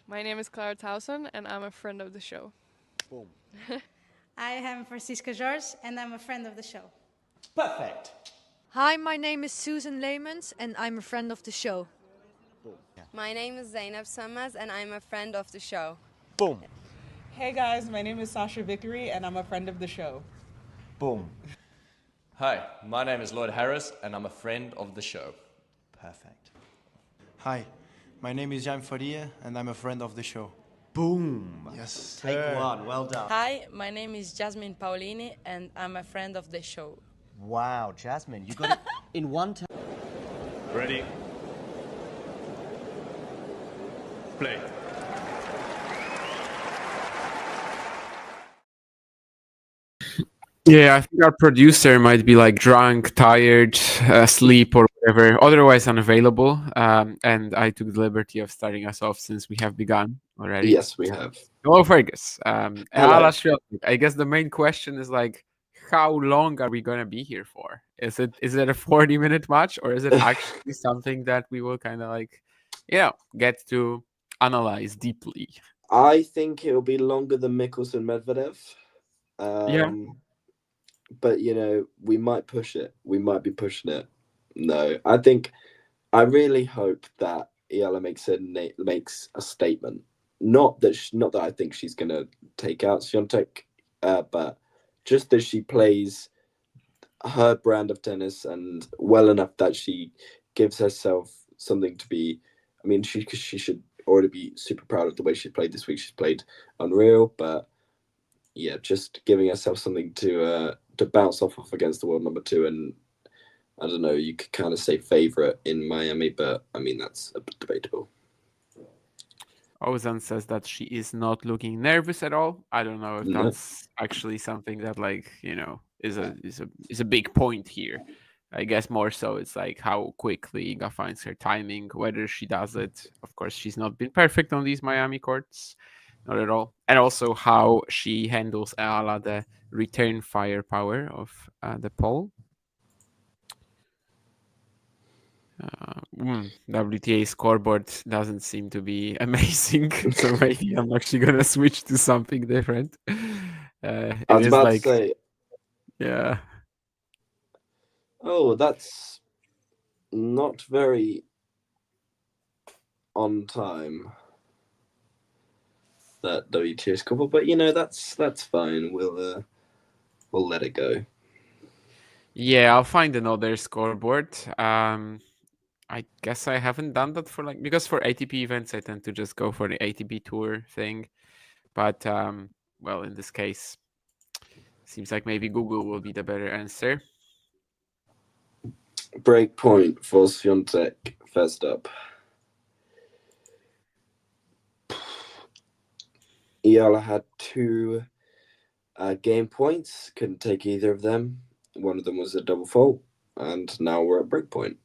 My name is Clara Towson, and I'm a friend of the show. Boom. I am Francisca George, and I'm a friend of the show. Perfect. Hi, my name is Susan Leemans and I'm a friend of the show. Boom. Yeah. My name is Zainab Sammaz and I'm a friend of the show. Boom. Hey guys, my name is Sasha Vickery and I'm a friend of the show. Boom. Hi, my name is Lloyd Harris and I'm a friend of the show. Perfect. Hi, my name is Jan Faria and I'm a friend of the show. Boom. Yes. Take one. Well done. Hi, my name is Jasmine Paulini and I'm a friend of the show. Wow, Jasmine, you got it in one time. Ready? Play. Yeah, I think our producer might be like drunk, tired, asleep, or whatever, otherwise unavailable. And I took the liberty of starting us off since we have begun already. Yes, we have. Hello, Fergus. Hello. Eala, Swiatek. I guess the main question is like, how long are we gonna be here for? Is it a 40-minute match, or is it actually something that we will kind of like, get to analyze deeply? I think it'll be longer than Mickelson Medvedev. Yeah. But we might push it. We might be pushing it. No, I really hope that Eala makes a statement. Not that I think she's gonna take out Swiatek, but just that she plays her brand of tennis and well enough that she gives herself something to be. I mean, she should already be super proud of the way she played this week. She's played unreal, but yeah, just giving herself something to bounce off of against the world number 2, and I don't know, you could kind of say favorite in Miami, but I mean that's debatable. Ozan says that she is not looking nervous at all. I don't know if that's actually something that is a big point here. I guess more so it's like how quickly Iga finds her timing, whether she does it. Of course, she's not been perfect on these Miami courts, not at all. And also how she handles Eala, the return firepower of the pole. WTA scoreboard doesn't seem to be amazing, so maybe I'm actually gonna switch to something different. I was about to say, yeah. Oh, that's not very on time. That WTA scoreboard, but that's fine. We'll let it go. Yeah, I'll find another scoreboard. I guess I haven't done that because for ATP events I tend to just go for the ATP tour thing. But well, in this case, seems like maybe Google will be the better answer. Break point for Swiatek first up. Eala had 2 game points, couldn't take either of them. One of them was a double fault, and now we're at break point.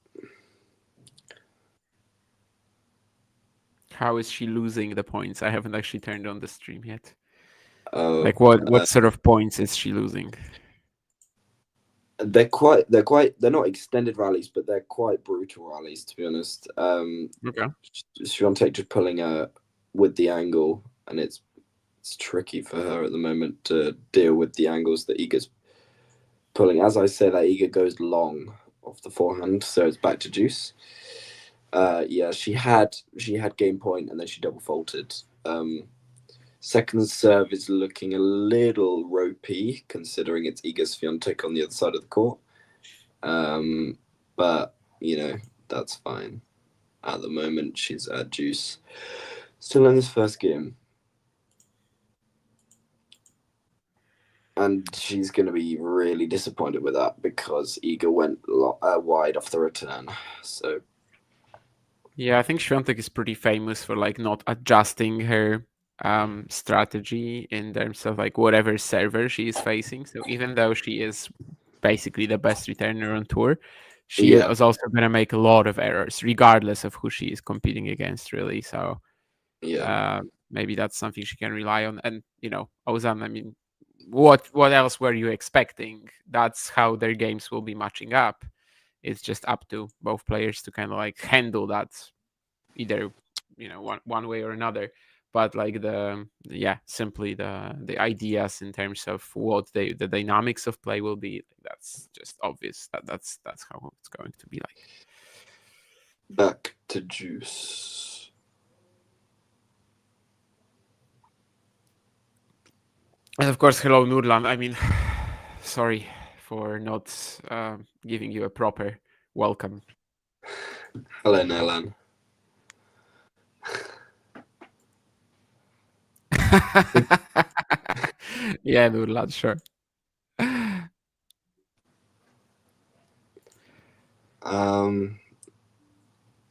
How is she losing the points? I haven't actually turned on the stream yet. Like what sort of points is she losing? They're not extended rallies, but they're quite brutal rallies, to be honest. Okay. Swiatek just pulling with the angle, and it's tricky for her at the moment to deal with the angles that Iga's pulling. As I say, that Iga goes long off the forehand, so it's back to deuce. Yeah, she had game point and then she double faulted. Second serve is looking a little ropey considering it's Iga Swiatek on the other side of the court. But that's fine. At the moment, she's at deuce. Still in this first game. And she's going to be really disappointed with that because Iga went wide off the return. So yeah, I think Swiatek is pretty famous for not adjusting her strategy in terms of whatever server she is facing. So even though she is basically the best returner on tour, she is also going to make a lot of errors regardless of who she is competing against, really. So maybe that's something she can rely on. And Ozan, I mean, what else were you expecting? That's how their games will be matching up. It's just up to both players to kind of handle that either one way or another. but like simply the ideas in terms of what the dynamics of play will be, that's just obvious. That's how it's going to be like. Back to Juice. And of course, hello Nurlan. I mean, sorry for not giving you a proper welcome. Hello, Nurlan. Yeah, Nurlan, sure.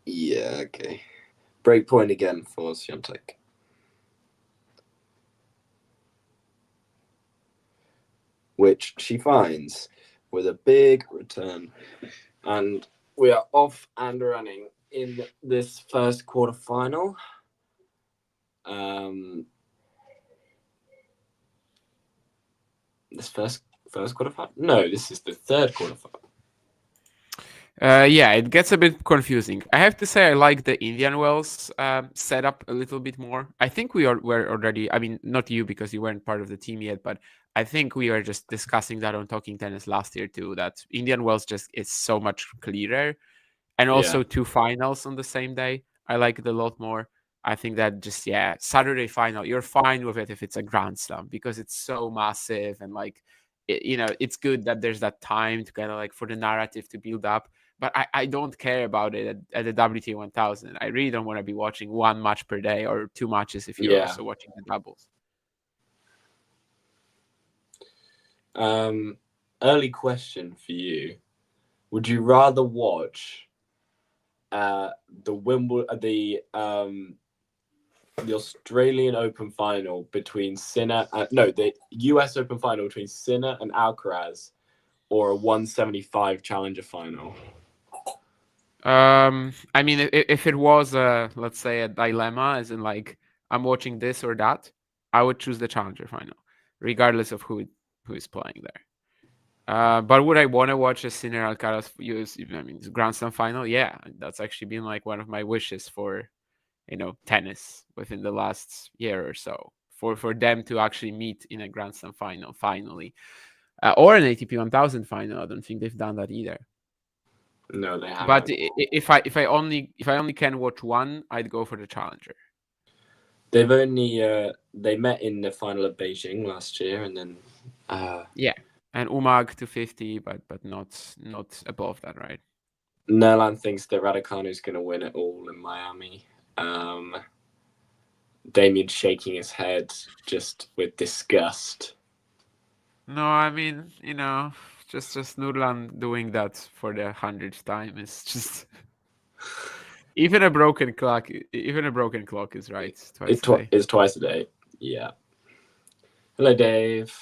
Yeah, okay. Breakpoint again for Swiatek. Which she finds with a big return. And we are off and running in this first quarterfinal. This first quarterfinal? No, this is the third quarterfinal. Yeah, it gets a bit confusing. I have to say I like the Indian Wells setup a little bit more. I think were already, I mean, not you because you weren't part of the team yet, but I think we were just discussing that on Talking Tennis last year too, that Indian Wells just is so much clearer. And also 2 finals on the same day. I like it a lot more. I think that just, Saturday final, you're fine with it if it's a Grand Slam because it's so massive and like, it's good that there's that time to kind of like for the narrative to build up. But I don't care about it at the WTA 1000. I really don't want to be watching 1 match per day or 2 matches if you're also watching the doubles. Early question for you. Would you rather watch the Australian Open final between Sinner the US Open final between Sinner and Alcaraz, or a 175 Challenger final? I mean, if it was let's say a dilemma, as in like I'm watching this or that, I would choose the Challenger final, regardless of who is playing there. But would I want to watch a Sinner Alcaraz Grand Slam final? Yeah, that's actually been like one of my wishes for tennis within the last year or so, for them to actually meet in a Grand Slam final finally, or an ATP 1000 final. I don't think they've done that either. No, they haven't. But if I only can watch one, I'd go for the Challenger. They've only they met in the final of Beijing last year, and then and Umag 250, but not above that, right? Nerland thinks that Raducanu's going to win it all in Miami. Damien's shaking his head just with disgust. No, I mean, just Nurlan doing that for the 100th time is just even a broken clock is right twice a day. It's twice a day. Yeah. Hello, Dave.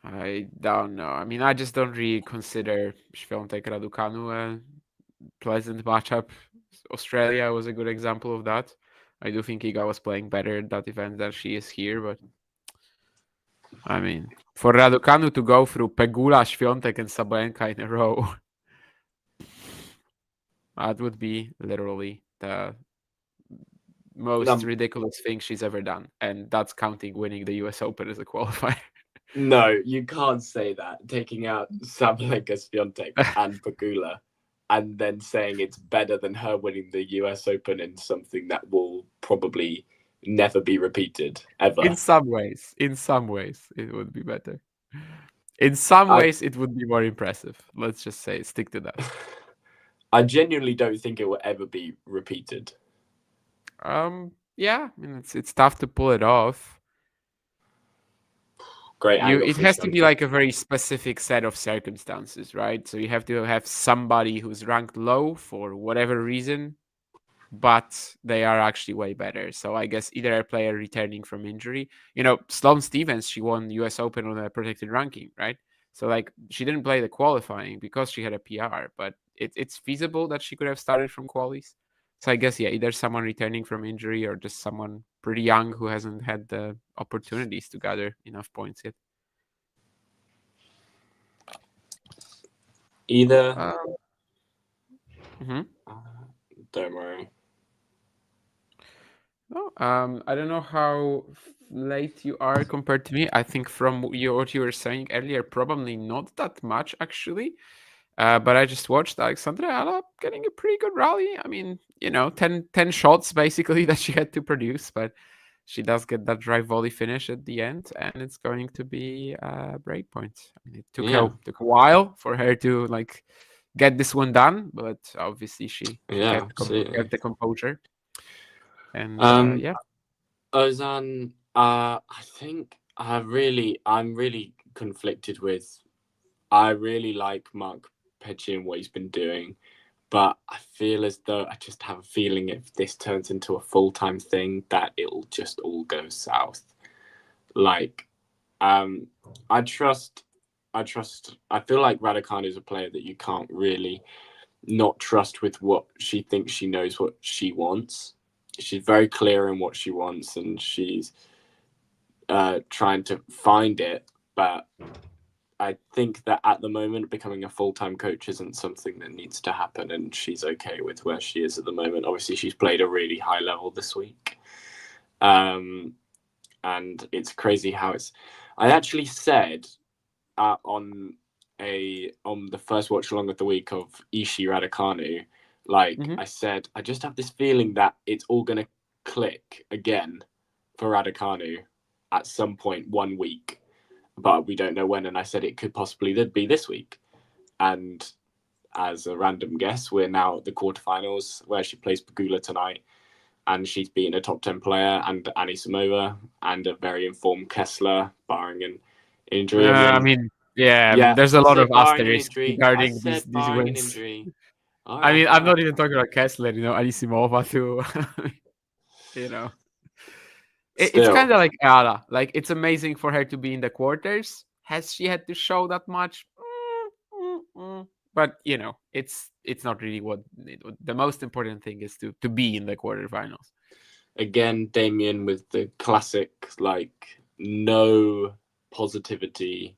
I don't know. I mean, I just don't really consider Swiatek Raducanu a pleasant matchup. Australia was a good example of that. I do think Iga was playing better at that event than she is here, but I mean, for Raducanu to go through Pegula, Swiatek, and Sabalenka in a row, that would be literally the most ridiculous thing she's ever done, and that's counting winning the US Open as a qualifier. No, you can't say that. Taking out Sabalenka, Swiatek, and Pegula, and then saying it's better than her winning the US Open in something that will probably never be repeated ever. In some ways, it would be better. In some ways, it would be more impressive. Let's just stick to that. I genuinely don't think it will ever be repeated. Yeah, I mean, it's tough to pull it off. Great. It has to be like a very specific set of circumstances, right? So you have to have somebody who's ranked low for whatever reason, but they are actually way better. So I guess either a player returning from injury, Sloane Stephens, she won US Open on a protected ranking, right? So like she didn't play the qualifying because she had a PR, but it's feasible that she could have started from qualies. So I guess, either someone returning from injury or just someone pretty young who hasn't had the opportunities to gather enough points yet. Either Mm-hmm. Don't worry. No, I don't know how late you are compared to me. I think from what you were saying earlier, probably not that much actually. But I just watched Alexandra Eala getting a pretty good rally. I mean, 10 shots basically that she had to produce, but she does get that drive volley finish at the end, and it's going to be a break point. I mean, it took a while for her to like get this one done, but obviously she kept the composure. And yeah. Ozan, I think I'm really conflicted with. I really like Mark Pecci and what he's been doing, but I feel as though I just have a feeling if this turns into a full-time thing, that it'll just all go south. Like, I feel like Raducanu is a player that you can't really not trust with what she thinks she knows what she wants. She's very clear in what she wants, and she's trying to find it. But I think that at the moment, becoming a full-time coach isn't something that needs to happen, and she's okay with where she is at the moment. Obviously, she's played a really high level this week. And it's crazy how it's... I actually said on the first watch along of the week of Ishii Raducanu, I said, I just have this feeling that it's all going to click again for Raducanu at some point one week, but we don't know when. And I said it could possibly be this week. And as a random guess, we're now at the quarterfinals where she plays Pegula tonight, and she's beaten a top 10 player and Annie Samova and a very informed Kessler, barring an injury. There's a lot of asterisks regarding these barring an wins. injury. I mean, I'm not even talking about Kessler, Anisimova too. It's kind of like Eala. Like, it's amazing for her to be in the quarters. Has she had to show that much? But it's not really what the most important thing is to be in the quarterfinals. Again, Damien with the classic, no positivity,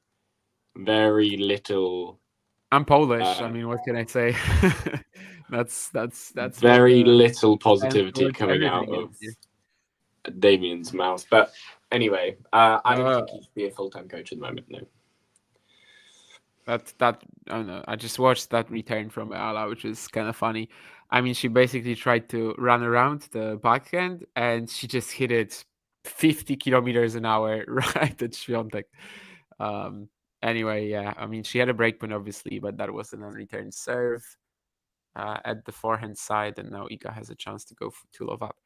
very little. I'm Polish. I mean, what can I say? that's very little positivity coming out of Damien's mouth. But anyway, I don't think he should be a full-time coach at the moment. No. I don't know. I just watched that return from Eala, which is kind of funny. I mean, she basically tried to run around the backhand, and she just hit it 50 kilometers an hour right at Swiatek. Anyway, yeah. I mean, she had a break point, obviously, but that was an unreturned serve at the forehand side, and now Iga has a chance to go 2-love up.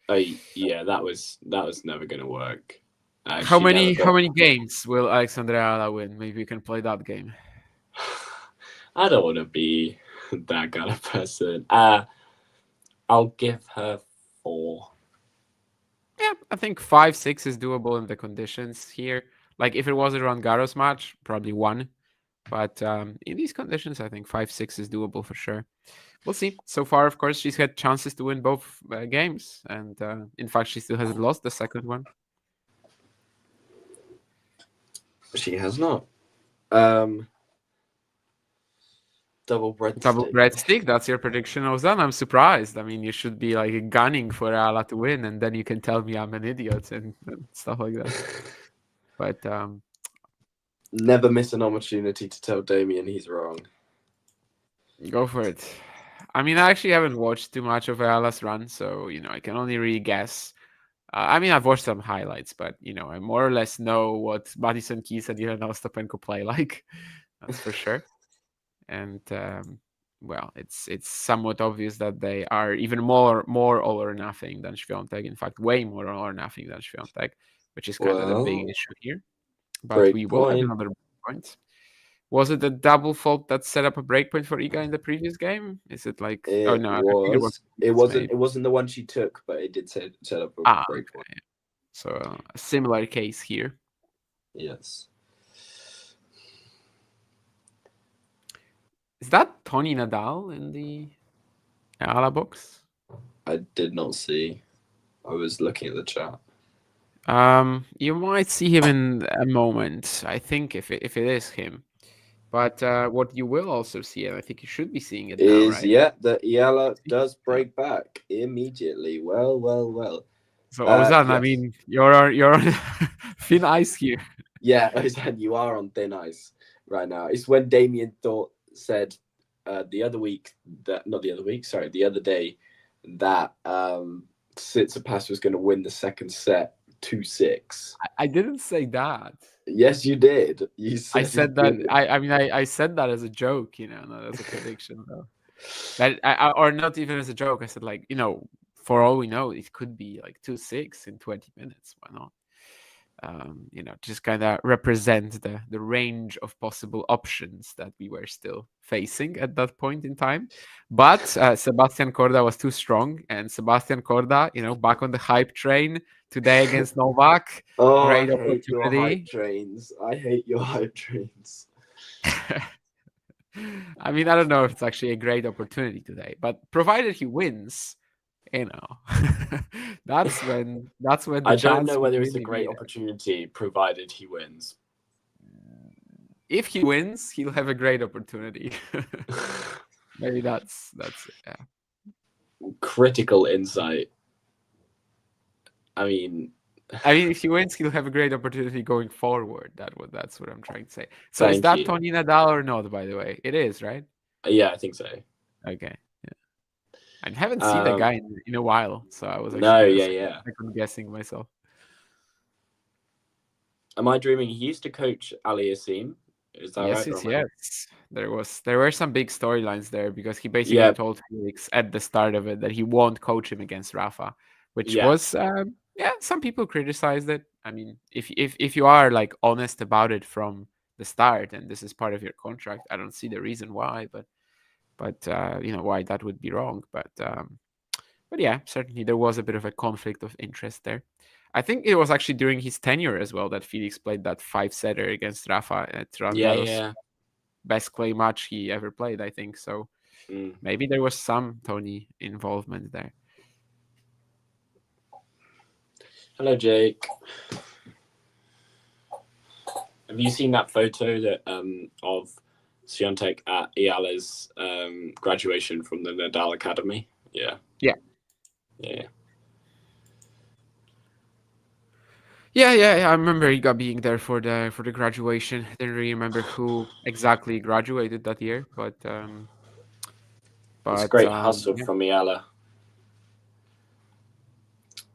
Yeah, that was never going to work. How many games will Alexandra Eala win? Maybe we can play that game. I don't want to be that kind of person. I'll give her 4. Yeah, I think 5-6 is doable in the conditions here. Like, if it was a Roland Garros match, probably 1. But in these conditions, I think 5-6 is doable for sure. We'll see. So far, of course, she's had chances to win both games. And in fact, she still hasn't lost the second one. She has not. Double breadstick. That's your prediction, Ozan. I'm surprised. I mean, you should be gunning for Eala to win, and then you can tell me I'm an idiot and stuff like that. But never miss an opportunity to tell Damien he's wrong. Go for it. I mean, I actually haven't watched too much of Eala's run, so I can only really guess. I mean, I've watched some highlights, but I more or less know what Madison Keys and Elena Ostapenko play like. That's for sure. And well, it's somewhat obvious that they are even more all or nothing than Swiatek. In fact, way more all or nothing than Swiatek, which is kind of the big issue here. But we will have another point. Was it a double fault that set up a breakpoint for Iga in the previous game? Is it like? It oh no, it wasn't the one she took, but it did set up a breakpoint. Okay. So a similar case here. Yes. Is that Tony Nadal in the Eala box? I did not see. I was looking at the chat. You might see him in a moment. I think if it is him, But what you will also see, and I think you should be seeing it now, right? That Eala does break back immediately. Well. So Ozan, I yes. mean, you're on thin ice here. Yeah, Ozan, you are on thin ice right now. It's when Damien Thought said the other day that Tsitsipas was going to win the second set 2-6. I didn't say that. Yes, you did. You said I said that. I said that as a joke, not as a prediction, though. That or not even as a joke. I said, like, for all we know, it could be like 2-6 in 20 minutes. Why not? Just kind of represent the range of possible options that we were still facing at that point in time. But Sebastian Korda was too strong, and Sebastian Korda, back on the hype train today against Novak. Great I hate your opportunity. hype trains. I hate your hype trains. I mean, I don't know if it's actually a great opportunity today, but provided he wins, that's when the I don't chance know whether it's a really great be opportunity, provided he wins. If he wins, he'll have a great opportunity. Maybe that's it. Yeah. Critical insight. I mean, if he wins, he'll have a great opportunity going forward. That's what I'm trying to say. So is that Tony Nadal or not? By the way, it is, right? Yeah, I think so. Okay. I haven't seen that guy in a while, so I was second guessing myself. Am I dreaming? He used to coach Ali Yassim. Is that right? Yes. There were some big storylines there because he basically told Felix at the start of it that he won't coach him against Rafa, which was some people criticized it. I mean, if you are like honest about it from the start and this is part of your contract, I don't see the reason why, but why that would be wrong. But yeah, certainly there was a bit of a conflict of interest there. I think it was actually during his tenure as well that Felix played that 5-setter against Rafa at Roland best clay match he ever played, I think. So maybe there was some Tony involvement there. Hello, Jake. Have you seen that photo that of Swiatek at Eala's graduation from the Nadal Academy? Yeah. I remember Iga being there for the graduation. Didn't really remember who exactly graduated that year, but it's great hustle from Eala.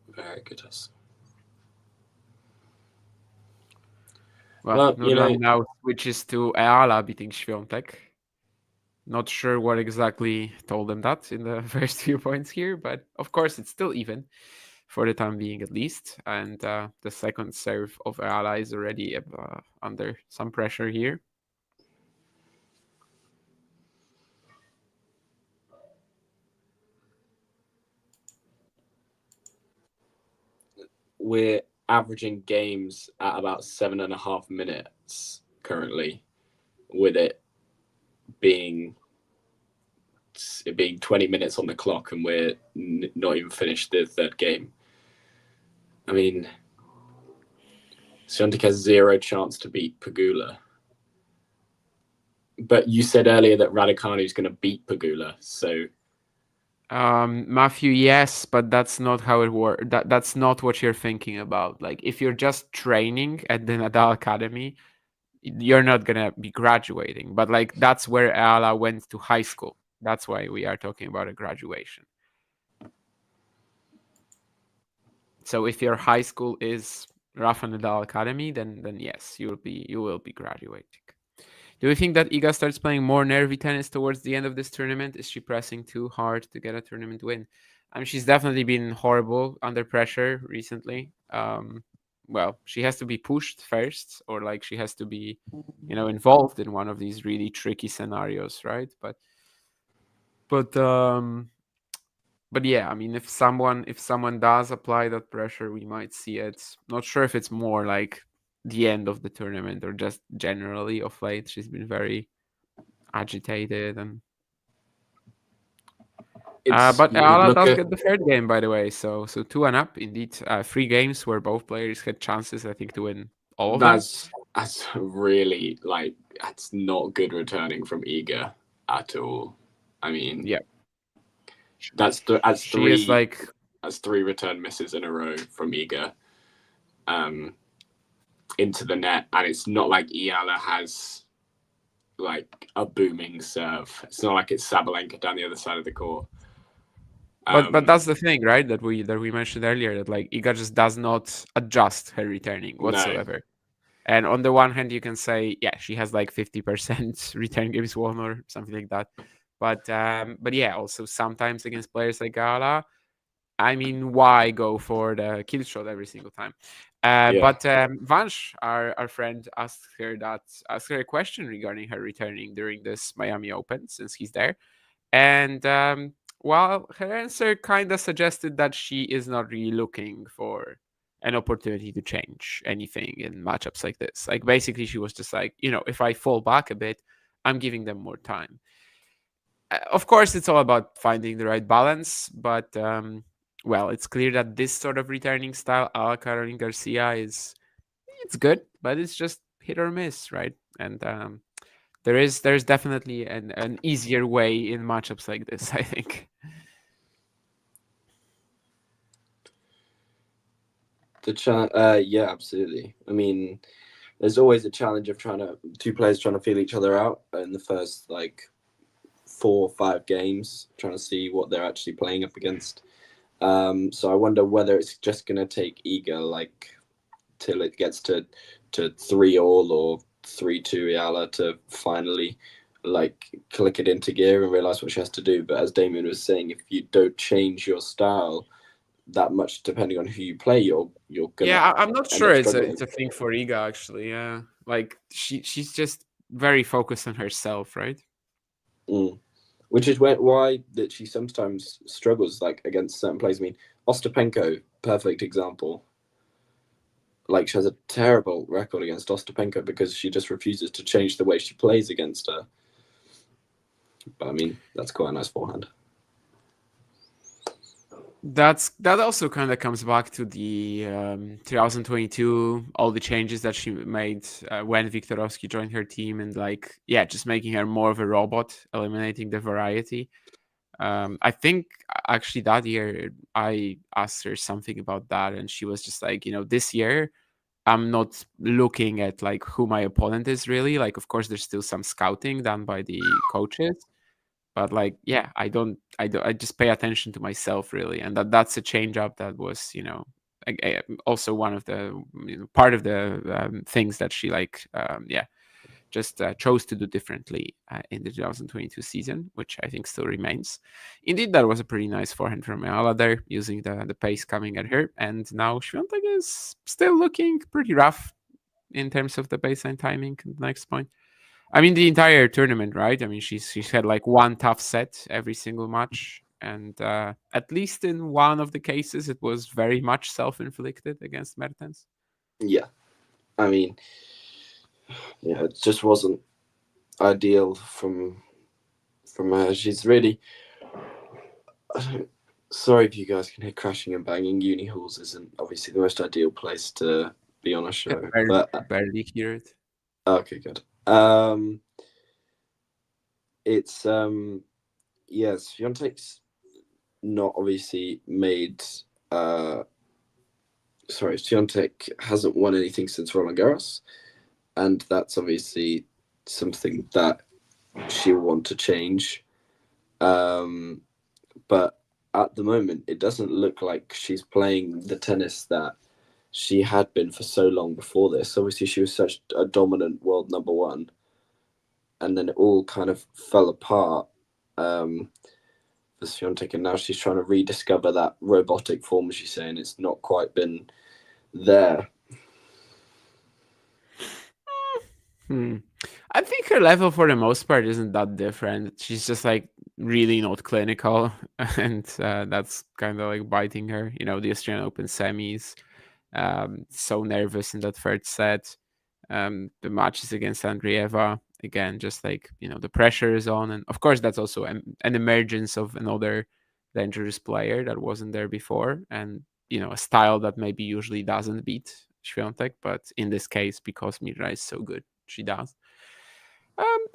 Very good hustle. Well, now switches to Eala beating Swiatek. Not sure what exactly told them that in the first few points here, but of course it's still even for the time being at least. And the second serve of Eala is already under some pressure here. We're averaging games at about 7.5 minutes currently, with it being 20 minutes on the clock, and we're not even finished the third game. I mean, Swiatek has zero chance to beat Pegula. But you said earlier that Raducanu is going to beat Pegula, so... Matthew, yes, but that's not how it works. That's not what you're thinking about. Like, if you're just training at the Nadal Academy, you're not gonna be graduating. But like, that's where Eala went to high school. That's why we are talking about a graduation. So if your high school is Rafa Nadal Academy, then yes, you will be graduating. Do you think that Iga starts playing more nervy tennis towards the end of this tournament? Is she pressing too hard to get a tournament win? I mean, she's definitely been horrible under pressure recently. Well, she has to be pushed first, or like she has to be, involved in one of these really tricky scenarios, right? But yeah, I mean, if someone does apply that pressure, we might see it. Not sure if it's more like the end of the tournament or just generally of late. She's been very agitated but Eala does get the third game, by the way. So 2-up indeed. 3 games where both players had chances, I think, to win all of them. That's really that's not good returning from Iga at all. I mean, Yeah, that's she is like that's 3 return misses in a row from Iga into the net, and it's not like Eala has like a booming serve. It's not like it's Sabalenka down the other side of the court. But that's the thing, right? That we mentioned earlier, that like Iga just does not adjust her returning whatsoever. No. And on the one hand, you can say, yeah, she has like 50% return games won or something like that. But yeah, also sometimes against players like Gala, I mean, why go for the kill shot every single time? But Vansh, our friend, asked her a question regarding her returning during this Miami Open, since he's there. And well, her answer kind of suggested that she is not really looking for an opportunity to change anything in matchups like this. Like basically, she was just like, if I fall back a bit, I'm giving them more time. Of course, it's all about finding the right balance, but well, it's clear that this sort of returning style, a la Caroline Garcia, it's good, but it's just hit or miss, right? And there's definitely an easier way in matchups like this, I think. Yeah, absolutely. I mean, there's always a challenge of two players trying to feel each other out in the first 4 or 5 games, trying to see what they're actually playing up against. So I wonder whether it's just going to take Iga till it gets to 3-all or 3-2 Eala to finally click it into gear and realize what she has to do. But as Damien was saying, if you don't change your style that much, depending on who you play, you're gonna. Yeah, I'm not sure it's a thing for Iga actually. Yeah, like she's just very focused on herself, right? Which is why that she sometimes struggles against certain players. I mean, Ostapenko, perfect example. She has a terrible record against Ostapenko because she just refuses to change the way she plays against her. But I mean, that's quite a nice forehand. That also kind of comes back to the 2022, all the changes that she made when Viktorovski joined her team, and just making her more of a robot, eliminating the variety. I think actually that year I asked her something about that, and she was just like, this year I'm not looking at who my opponent is really. Of course, there's still some scouting done by the coaches, but I just pay attention to myself really, and that's a change up that was also one of the part of the things that she just chose to do differently in the 2022 season, which I think still remains. Indeed, that was a pretty nice forehand from Eala there, using the pace coming at her. And now Swiatek is still looking pretty rough in terms of the baseline timing at the next point. I mean, the entire tournament, right? I mean, she's had one tough set every single match. And at least in one of the cases, it was very much self-inflicted against Mertens. Yeah. I mean, yeah, it just wasn't ideal from her. She's really. Sorry if you guys can hear crashing and banging. Uni halls isn't obviously the most ideal place to be on a show. Barely hear it. Okay, good. It's yes, Swiatek's not obviously made. Swiatek hasn't won anything since Roland Garros, and that's obviously something that she'll want to change. But at the moment, it doesn't look like she's playing the tennis that she had been for so long before this. Obviously, she was such a dominant world number one, and then it all kind of fell apart for Swiatek, and now she's trying to rediscover that robotic form, as she's saying. It's not quite been there. I think her level for the most part isn't that different. She's just really not clinical, and that's kind of biting her. The Australian Open semis, so nervous in that third set. The matches against Andreeva, again, just the pressure is on, and of course that's also an emergence of another dangerous player that wasn't there before, and a style that maybe usually doesn't beat Swiatek, but in this case, because Mira is so good, she does.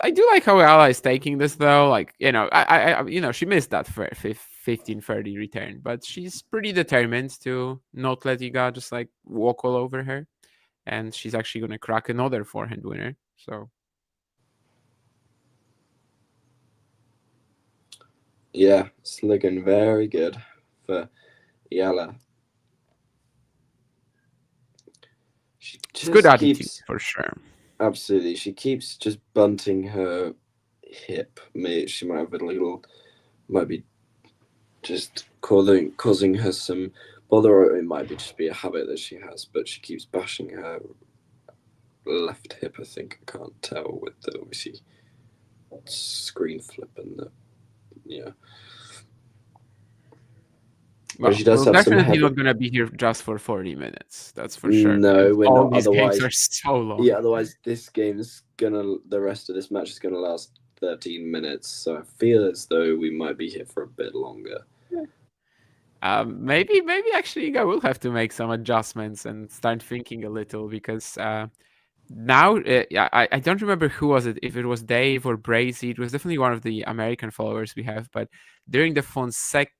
I do like how Eala is taking this though. Like, she missed that 15-30 return, but she's pretty determined to not let Iga just like walk all over her, and she's actually gonna crack another forehand winner. So yeah, it's looking very good for Eala. It's good attitude for sure. Absolutely, she keeps just bunting her hip. She might have a little, might be just causing her some bother, or it might be just be a habit that she has. But she keeps bashing her left hip. I think I can't tell with the obviously screen flip and the yeah. Well, she does we're have definitely not going to be here just for 40 minutes. That's for sure. No, we're all not. These Otherwise, games are so long. Yeah, otherwise the rest of this match is gonna last 13 minutes. So I feel as though we might be here for a bit longer. Maybe actually Iga will have to make some adjustments and start thinking a little, because now I don't remember who was it, if it was Dave or Brazy. It was definitely one of the American followers we have, but during the Fonseca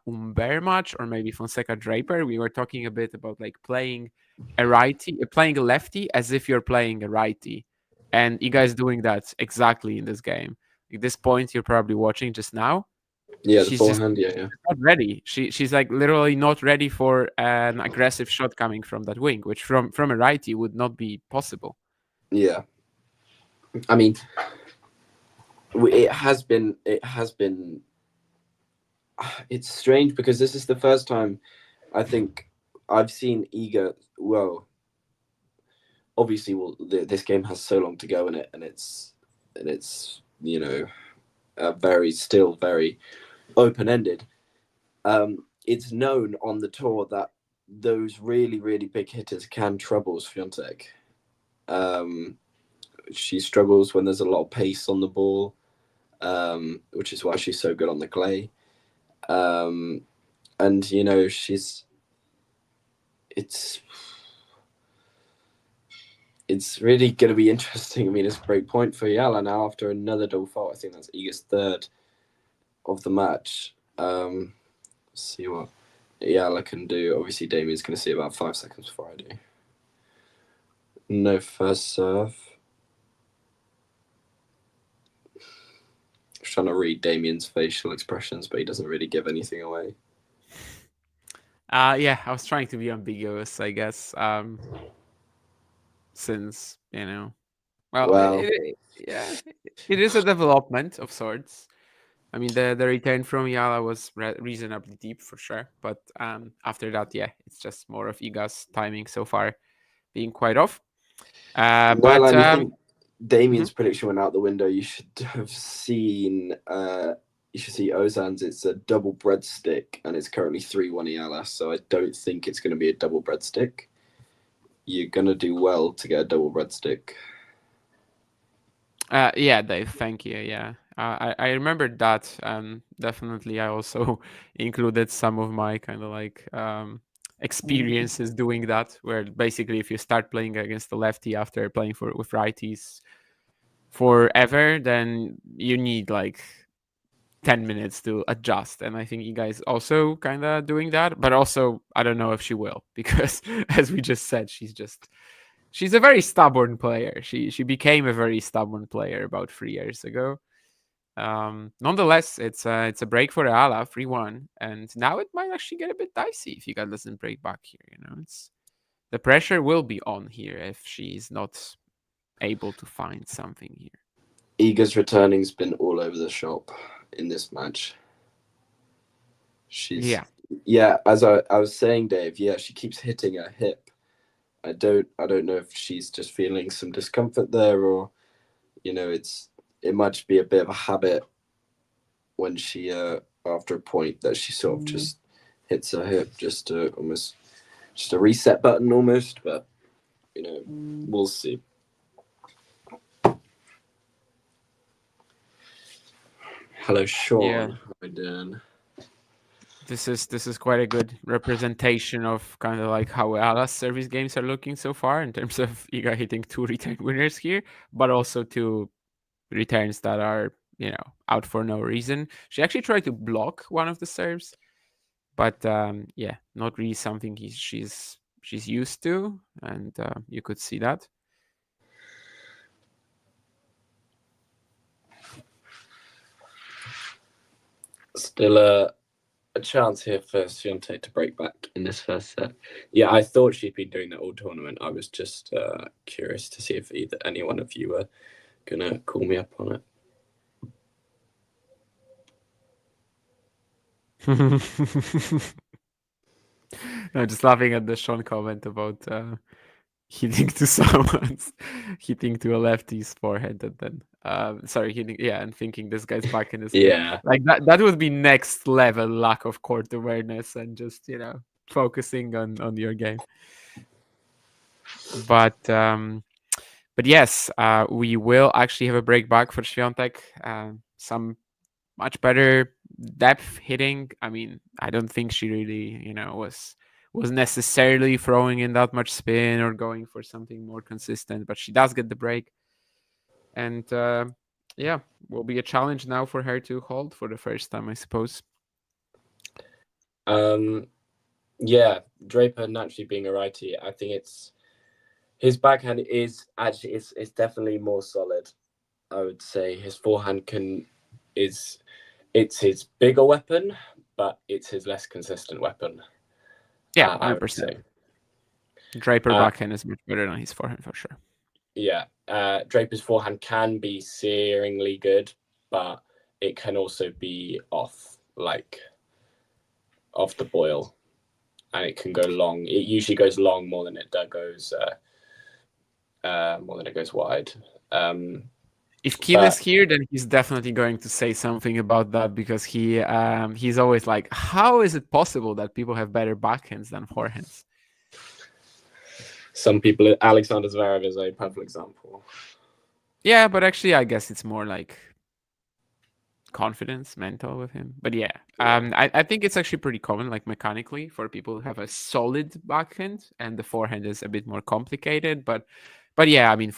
Umber match, or maybe Fonseca Draper, we were talking a bit about like playing a lefty as if you're playing a righty, and Iga is doing that exactly in this game. At this point you're probably watching just now, Yeah, she's the forehand, yeah. not ready. She's like literally not ready for an aggressive shot coming from that wing, which from a righty would not be possible. Yeah, I mean, it has been. It's strange because this is the first time I think I've seen Iga. Well, obviously, this game has so long to go in it, and it's still very open-ended. It's known on the tour that those really, really big hitters can trouble Swiatek. She struggles when there's a lot of pace on the ball, which is why she's so good on the clay. And it's really going to be interesting. I mean, it's a great point for Eala now after another double fault. I think that's Iga's third of the match. Let's see what Eala can do. Obviously, Damien's going to see about 5 seconds before I do. No first serve. I'm trying to read Damien's facial expressions, but he doesn't really give anything away. Yeah, I was trying to be ambiguous, I guess. Since it is a development of sorts. I mean, the return from Eala was reasonably deep for sure, but after that, yeah, it's just more of Iga's timing so far being quite off. I think Damien's prediction went out the window. You should have seen. You should see Ozan's. It's a double breadstick, and it's currently 3-1 Eala. So I don't think it's going to be a double breadstick. You're going to do well to get a double breadstick. Yeah, Dave, thank you. Yeah, I remembered that. Definitely, I also included some of my kind of like experiences doing that, where basically if you start playing against the lefty after playing with righties forever, then you need like 10 minutes to adjust. And I think Iga is also kind of doing that, but also I don't know if she will, because as we just said, she's a very stubborn player. She became a very stubborn player about 3 years ago. Nonetheless, it's a break for Eala, 3-1, and now it might actually get a bit dicey if Iga doesn't break back here. It's the pressure will be on here if she's not able to find something here. Iga's returning's been all over the shop in this match. Yeah. As I was saying, Dave. Yeah, she keeps hitting her hip. I don't know if she's just feeling some discomfort there, or it might just be a bit of a habit when she after a point that she sort of just hits her hip, just a reset button almost. But we'll see. Hello, Sean. Yeah. How are you doing? This is quite a good representation of kind of like how Eala's service games are looking so far in terms of Iga hitting 2 return winners here, but also 2 returns that are, out for no reason. She actually tried to block one of the serves, but yeah, not really something she's used to, and you could see that. Still a chance here for Swiatek to break back in this first set. Yeah, I thought she'd been doing that all tournament. I was just curious to see if any one of you were gonna call me up on it. No, just laughing at the Sean comment about hitting to a lefty's forehead, and then and thinking this guy's back in his Yeah, like that would be next level lack of court awareness and just focusing on your game. But yes, we will actually have a break back for Swiatek. Some much better depth hitting. I mean, I don't think she really, was necessarily throwing in that much spin or going for something more consistent, but she does get the break. And yeah, will be a challenge now for her to hold for the first time, I suppose. Yeah, Draper naturally being a righty, I think his backhand is actually it's definitely more solid. I would say his forehand it's his bigger weapon, but it's his less consistent weapon. Yeah, 100%. Draper backhand is much better than his forehand for sure. Yeah, Draper's forehand can be searingly good, but it can also be off the boil, and it can go long. It usually goes long more than it goes wide. If Keen is here, then he's definitely going to say something about that, because he's always like, how is it possible that people have better backhands than forehands? Some people, Alexandra Zverev is a perfect example. Yeah, but actually, I guess it's more like confidence, mental with him. But yeah, I think it's actually pretty common, like mechanically, for people who have a solid backhand and the forehand is a bit more complicated. But yeah, I mean,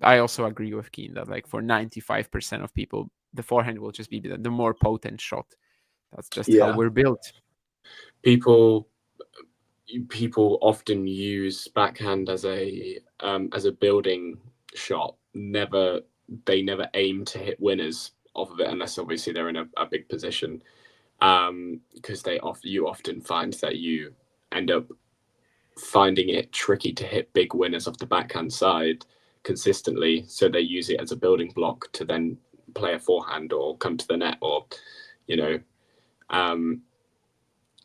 I also agree with Keen that like for 95% of people, the forehand will just be the more potent shot. That's just how we're built. People often use backhand as a building shot. They never aim to hit winners off of it, unless obviously they're in a big position. Because you often find that you end up finding it tricky to hit big winners off the backhand side consistently, so they use it as a building block to then play a forehand or come to the net, or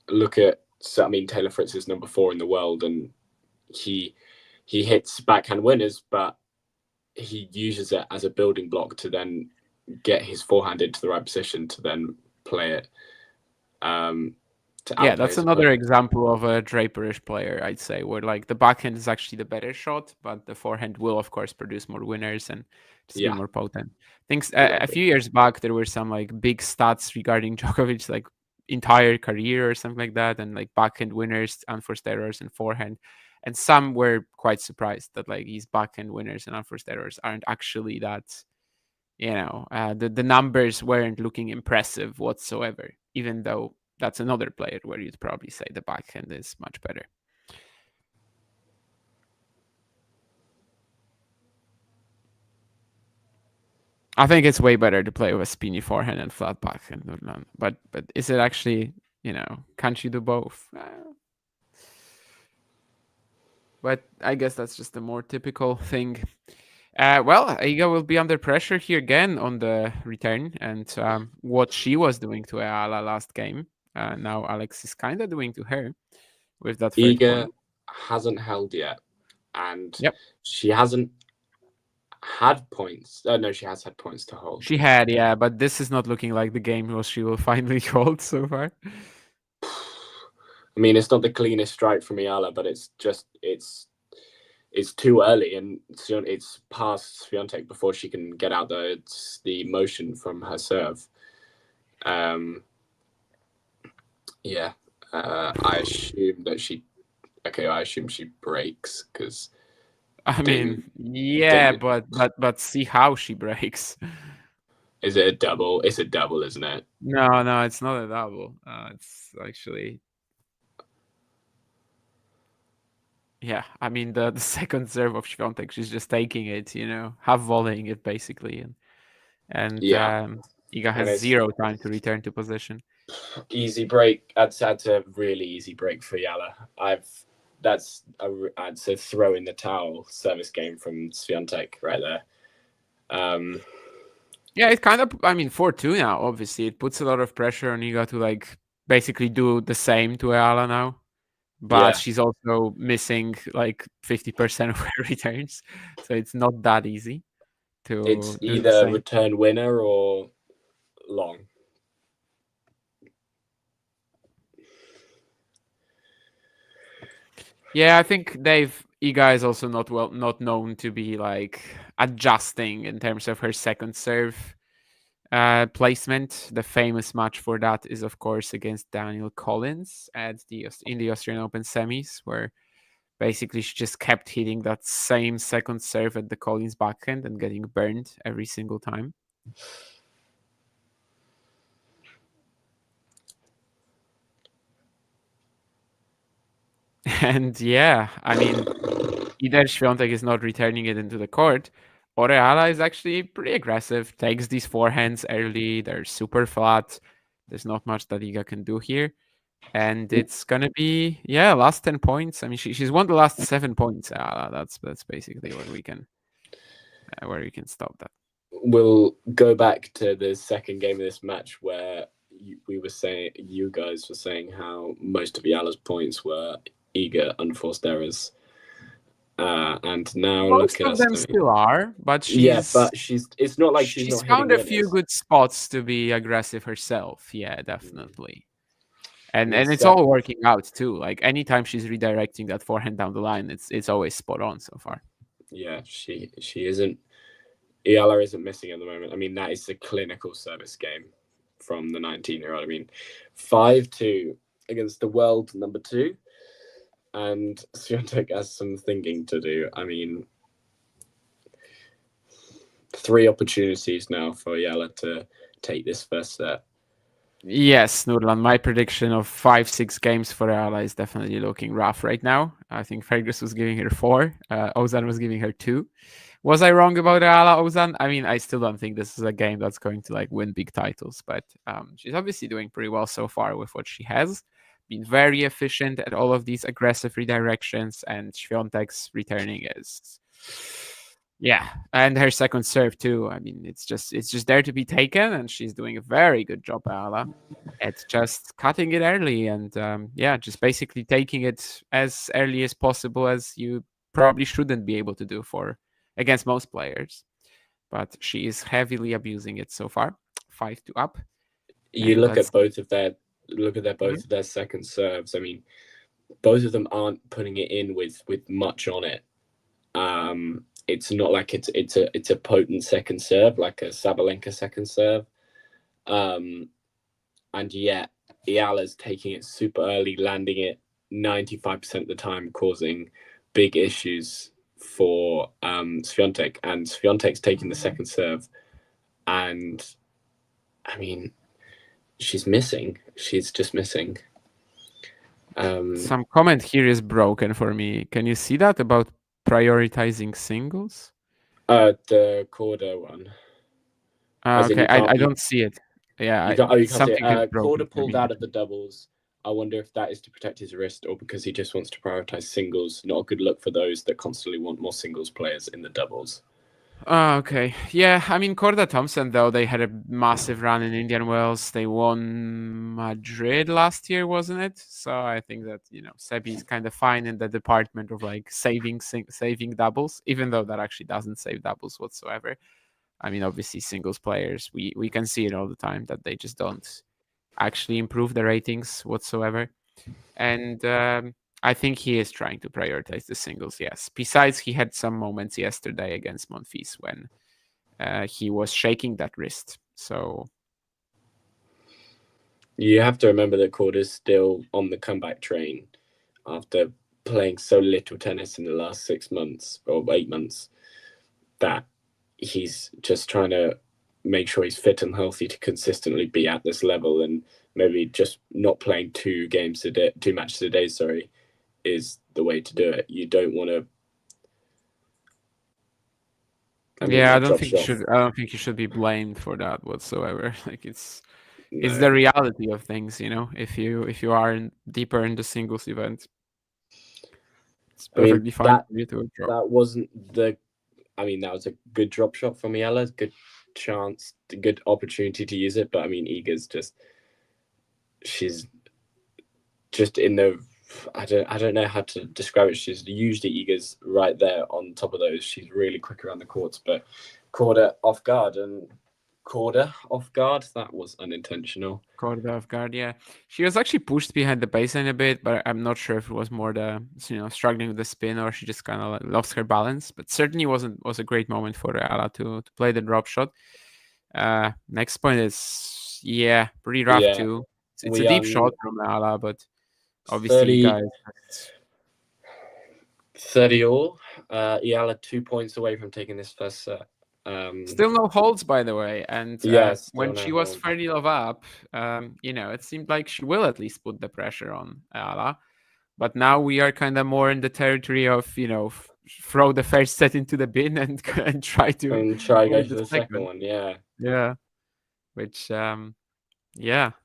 look at, I mean, Taylor Fritz is number 4 in the world, and he hits backhand winners, but he uses it as a building block to then get his forehand into the right position to then play it. Yeah, that's another example of a Draperish player, I'd say, where like the backhand is actually the better shot, but the forehand will of course produce more winners and just be more potent. I think a few years back there were some like big stats regarding Djokovic's like entire career or something like that, and like backhand winners, unforced errors, and forehand. And some were quite surprised that like his backhand winners and unforced errors aren't actually that, the numbers weren't looking impressive whatsoever, even though that's another player where you'd probably say the backhand is much better. I think it's way better to play with a spinny forehand and flat backhand. But is it actually, can't you do both? But I guess that's just a more typical thing. Well, Iga will be under pressure here again on the return, and what she was doing to Eala last game, now Alex is kind of doing to her with that third Iga point. hasn't held yet, and she hasn't had points. No, she has had points to hold. She had, yeah, but this is not looking like the game where she will finally hold so far. I mean, it's not the cleanest strike from Eala, but it's too early, and it's past Swiatek before she can get out the motion from her serve. Yeah. I assume that she. Okay, I assume she breaks because. I mean, yeah, but see how she breaks. Is it a double? It's a double, isn't it? No, it's not a double. It's actually. Yeah, I mean the second serve of Swiatek, she's just taking it, half volleying it basically, and Yeah. Iga And has it's 0 time to return to position. easy break. That's a really easy break for Eala. I'd say throw in the towel service game from Swiatek right there. Yeah, it kind of. I mean, 4-2 now. Obviously, it puts a lot of pressure on Iga to like basically do the same to Eala now. But she's also missing like 50% of her returns, so it's not that easy to It's do the either same. return winner or long. Yeah, I think Iga is also not known to be like adjusting in terms of her second serve placement. The famous match for that is of course against Daniel Collins in the Australian Open semis, where basically she just kept hitting that same second serve at the Collins backhand and getting burned every single time. And yeah, I mean, either Swiatek is not returning it into the court, or Eala is actually pretty aggressive, takes these forehands early, they're super flat. There's not much that Iga can do here. And it's gonna be last 10 points. I mean, she's won the last 7 points. That's basically where we can stop that. We'll go back to the second game of this match where you guys were saying how most of Eala's points were eager unforced errors. And now Most look at of them still are, but she's it's not like she's not found hitting a few good spots to be aggressive herself. Yeah, definitely. And it's all working out too. Like anytime she's redirecting that forehand down the line, it's always spot on so far. Yeah, she isn't. Eala isn't missing at the moment. I mean, that is a clinical service game from the 19-year-old. I mean, 5-2 against the world number 2. And Swiatek has some thinking to do. I mean, 3 opportunities now for Eala to take this first set. Yes, Nurlan, my prediction of 5-6 games for Eala is definitely looking rough right now. I think Fergus was giving her 4. Ozan was giving her 2. Was I wrong about Eala, Ozan? I mean, I still don't think this is a game that's going to like win big titles, but she's obviously doing pretty well so far with what she has. Been very efficient at all of these aggressive redirections, and Swiatek's returning is, and her second serve too. I mean, it's just there to be taken, and she's doing a very good job, Eala, at just cutting it early and just basically taking it as early as possible, as you probably shouldn't be able to do against most players. But she is heavily abusing it so far. 5-2 up. You look at both of their second serves. I mean, both of them aren't putting it in with much on it. It's not like it's a potent second serve like a Sabalenka second serve. And yet Eala's taking it super early, landing it 95% of the time, causing big issues for Swiatek. And Swiatek's taking the second serve, and I mean, she's missing. She's just missing. Some comment here is broken for me. Can you see that about prioritizing singles? The Corda one. Okay, I don't see it. Yeah, you can't see something it. broken Corda pulled out of the doubles. I wonder if that is to protect his wrist or because he just wants to prioritize singles. Not a good look for those that constantly want more singles players in the doubles. Okay. Yeah, I mean, Corda Thompson, though, they had a massive run in Indian Wells. They won Madrid last year, wasn't it? So I think that, Sebi is kind of fine in the department of like saving doubles, even though that actually doesn't save doubles whatsoever. I mean, obviously, singles players, we can see it all the time that they just don't actually improve the ratings whatsoever. And I think he is trying to prioritize the singles, yes. Besides, he had some moments yesterday against Monfils when he was shaking that wrist. So You have to remember that Korda's still on the comeback train after playing so little tennis in the last 6 months or 8 months, that he's just trying to make sure he's fit and healthy to consistently be at this level, and maybe just not playing 2 matches a day, is the way to do it. You don't want to. I don't think you should be blamed for that whatsoever. Like it's the reality of things, you know. If you are deeper in the singles event, it's perfectly fine for you to drop. That wasn't the. That was a good drop shot from Eala. Good chance, good opportunity to use it. But Iga's she's just in the. I don't know how to describe it. She's usually Iga's right there on top of those. She's really quick around the courts, but Korda off guard. That was unintentional. Korda off guard, yeah. She was actually pushed behind the baseline a bit, but I'm not sure if it was more struggling with the spin, or she just kind of lost her balance. But certainly was a great moment for Eala to play the drop shot. Next point is pretty rough too. It's a deep shot from Eala, but obviously, 30, guys. 30 all. Eala 2 points away from taking this first set. Still no holds, by the way. And when she was 30 love up, it seemed like she will at least put the pressure on Eala. But now we are kind of more in the territory of, throw the first set into the bin and try to go for the second one. Yeah.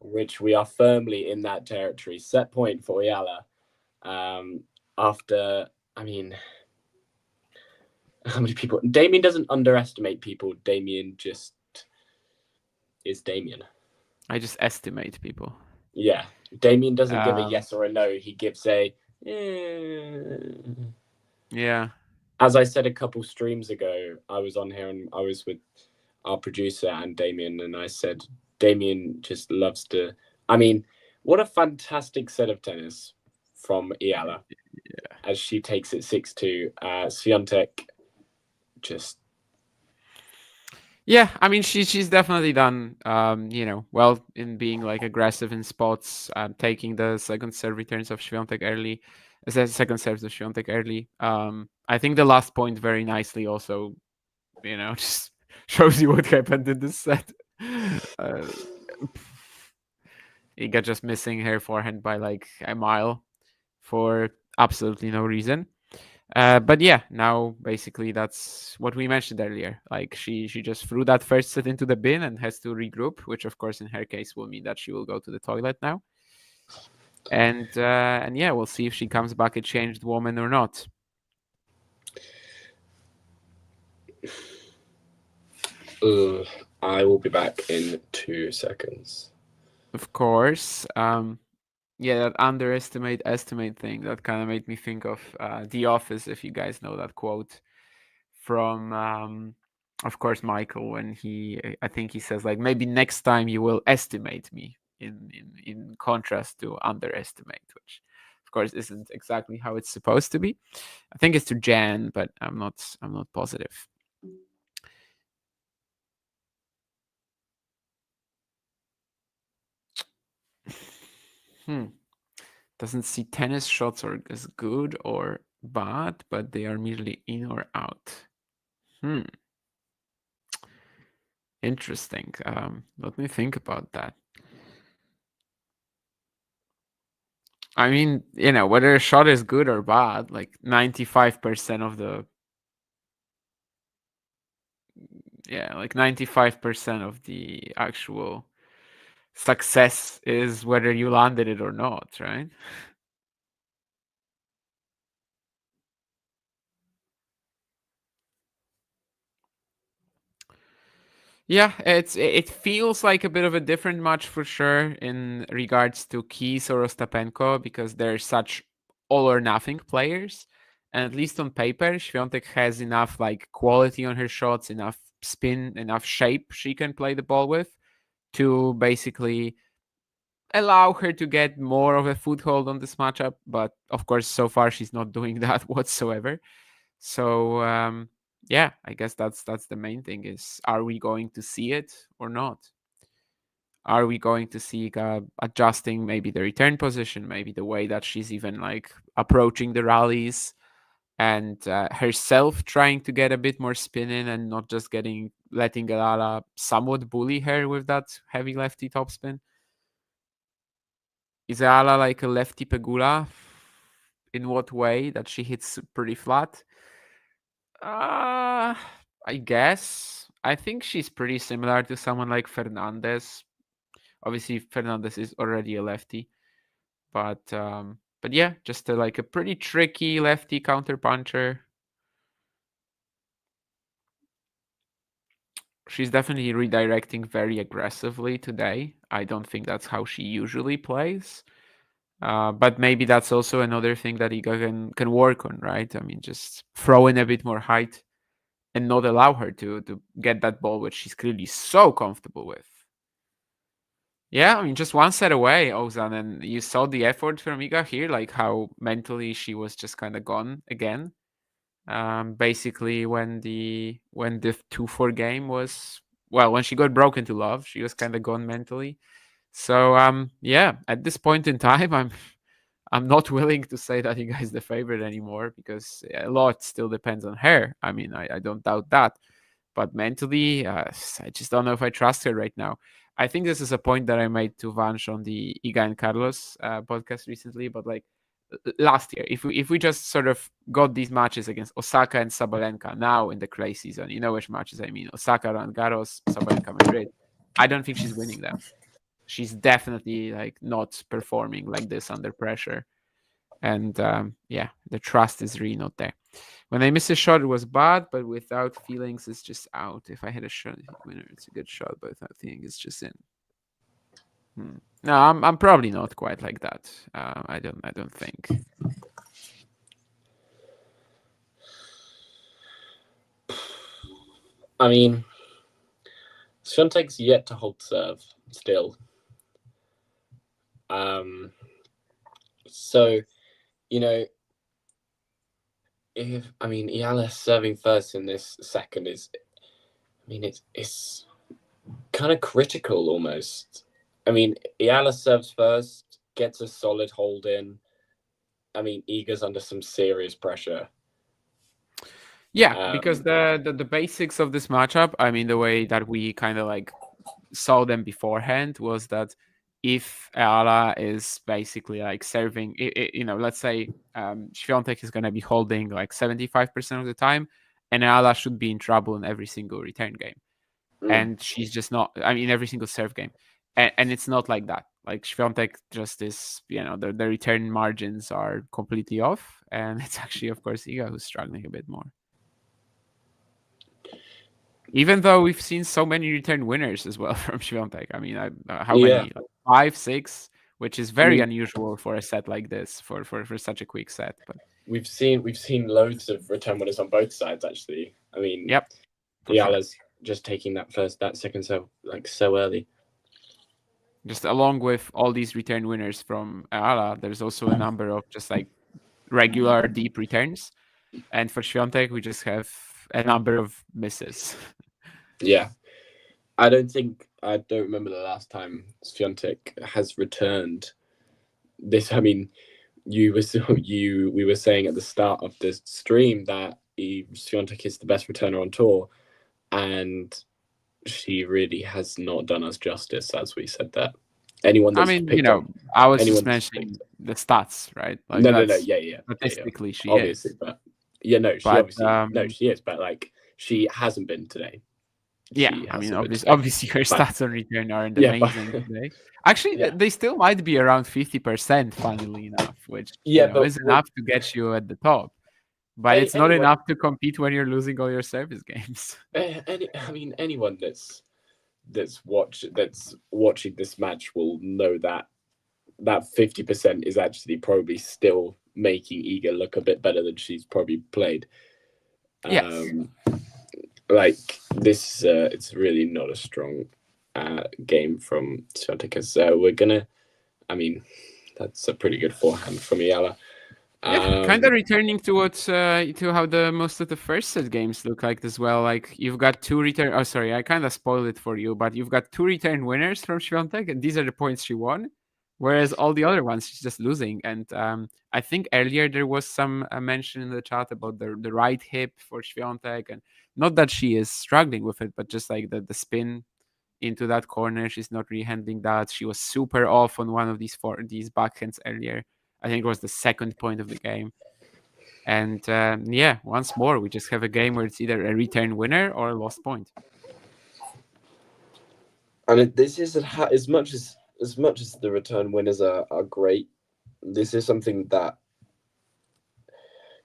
Which we are firmly in that territory. Set point for Eala. After, how many people? Damien doesn't underestimate people. Damien just is Damien. I just estimate people. Yeah. Damien doesn't give a yes or a no. He gives a... Yeah. As I said a couple streams ago, I was on here and I was with our producer and Damien, and I said, Damien just loves to... what a fantastic set of tennis from Eala. Yeah. As she takes it 6-2. Swiatek just... Yeah, she's definitely done, well in being like aggressive in spots, taking the second serve returns of Swiatek early, second serves of Swiatek early. I think the last point very nicely also, just shows you what happened in this set. Iga just missing her forehand by like a mile for absolutely no reason. But yeah, now basically that's what we mentioned earlier. Like she just threw that first set into the bin and has to regroup, which of course in her case will mean that she will go to the toilet now. And yeah, we'll see if she comes back a changed woman or not. I will be back in 2 seconds. Of course. Yeah, that estimate thing, that kind of made me think of The Office, if you guys know that quote from, of course, Michael, when I think he says, like, maybe next time you will estimate me, in contrast to underestimate, which, of course, isn't exactly how it's supposed to be. I think it's to Jan, but I'm not positive. Doesn't see tennis shots are as good or bad, but they are merely in or out. Interesting. Let me think about that. Whether a shot is good or bad, like 95% of the 95% of the actual success is whether you landed it or not, right? Yeah, it feels like a bit of a different match for sure in regards to Keys or Ostapenko, because they're such all or nothing players. And at least on paper, Swiatek has enough like quality on her shots, enough spin, enough shape she can play the ball with to basically allow her to get more of a foothold on this matchup. But of course, so far she's not doing that whatsoever. So I guess that's the main thing is, are we going to see it or not? Are we going to see Iga adjusting maybe the return position, maybe the way that she's even like approaching the rallies, and herself trying to get a bit more spin in and not just letting Eala somewhat bully her with that heavy lefty topspin? Is Eala like a lefty Pegula? In what way? That she hits pretty flat? I guess. I think she's pretty similar to someone like Fernandez. Obviously, Fernandez is already a lefty, but yeah, just like a pretty tricky lefty counter puncher. She's definitely redirecting very aggressively today. I don't think that's how she usually plays. But maybe that's also another thing that Iga can work on, right? I mean, just throw in a bit more height and not allow her to get that ball, which she's clearly so comfortable with. Yeah, I mean, just one set away, Ozan, and you saw the effort from Iga here, like how mentally she was just kind of gone again. Basically, when the 2-4 game was, well, when she got broken to love, she was kind of gone mentally. So yeah, at this point in time, I'm not willing to say that Iga is the favorite anymore, because a lot still depends on her. I mean, I don't doubt that, but mentally, I just don't know if I trust her right now. I think this is a point that I made to Vansh on the Iga and Carlos podcast recently, but like last year, if we just sort of got these matches against Osaka and Sabalenka now in the clay season, you know which matches I mean: Osaka, Roland Garros, Sabalenka, Madrid. I don't think she's winning them. She's definitely like not performing like this under pressure, and yeah, the trust is really not there. When I miss a shot, it was bad, but without feelings, it's just out. If I hit a shot winner, it's a good shot, but without feeling, it's just in. No, I'm probably not quite like that. I don't think. I mean, Swiatek's yet to hold serve still. So, you know, Eala serving first in this second is, I mean, it's kind of critical almost. I mean, Eala serves first, gets a solid hold in. I mean, Iga's under some serious pressure. Yeah, because the basics of this matchup, I mean, the way that we kind of like saw them beforehand was that if Eala is basically like serving, let's say Swiatek is going to be holding like 75% of the time, and Eala should be in trouble in every single return game. And she's just not, I mean, every single serve game. And it's not like that. Like Swiatek just is, the return margins are completely off. And it's actually, of course, Iga who's struggling a bit more. Even though we've seen so many return winners as well from Swiatek. I mean, how many? Like 5, 6, which is very unusual for a set like this, for such a quick set. But we've seen loads of return winners on both sides, actually. I mean, yep, Eala's just taking that second serve like so early. Just along with all these return winners from Eala, there's also a number of just like regular deep returns, and for Swiatek, we just have a number of misses. Yeah, I don't remember the last time Swiatek has returned this. I mean, we were saying at the start of this stream that Swiatek is the best returner on tour, and she really has not done us justice, as we said that. Anyone that's I was just mentioning the stats, right? Like no, yeah. Statistically, she obviously, is. But she is, but like she hasn't been today. Yeah, I mean, obviously her stats on return aren't amazing today. Actually, they still might be around 50%, funnily enough, which is enough to get you at the top. But it's not enough to compete when you're losing all your service games. Anyone that's watching this match will know that 50% is actually probably still making Iga look a bit better than she's probably played. Yes. Like this, it's really not a strong game from Swiatek. We're gonna, I mean, that's a pretty good forehand from Eala. Yeah, kind of returning towards to how the most of the first set games look like as well. Like you've got two return. Oh, sorry, I kind of spoiled it for you, but you've got two return winners from Swiatek, and these are the points she won. Whereas all the other ones, she's just losing. And I think earlier there was some mention in the chat about the right hip for Swiatek, and not that she is struggling with it, but just like the spin into that corner, she's not really handling that. She was super off on one of these backhands earlier. I think it was the second point of the game. And yeah, once more, we just have a game where it's either a return winner or a lost point. And this is as much as the return winners are great. This is something that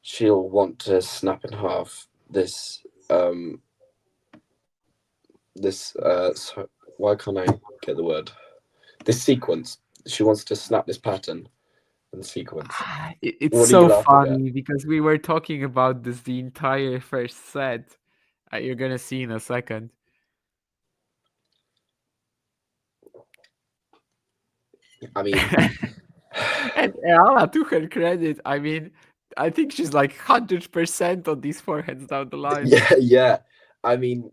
she'll want to snap in half. Why can't I get the word? This sequence. She wants to snap this pattern and sequence. It's so funny because we were talking about this the entire first set. You're gonna see in a second. I mean, and Eala, to her credit, I mean, I think she's like 100% on these forehands down the line. Yeah. I mean,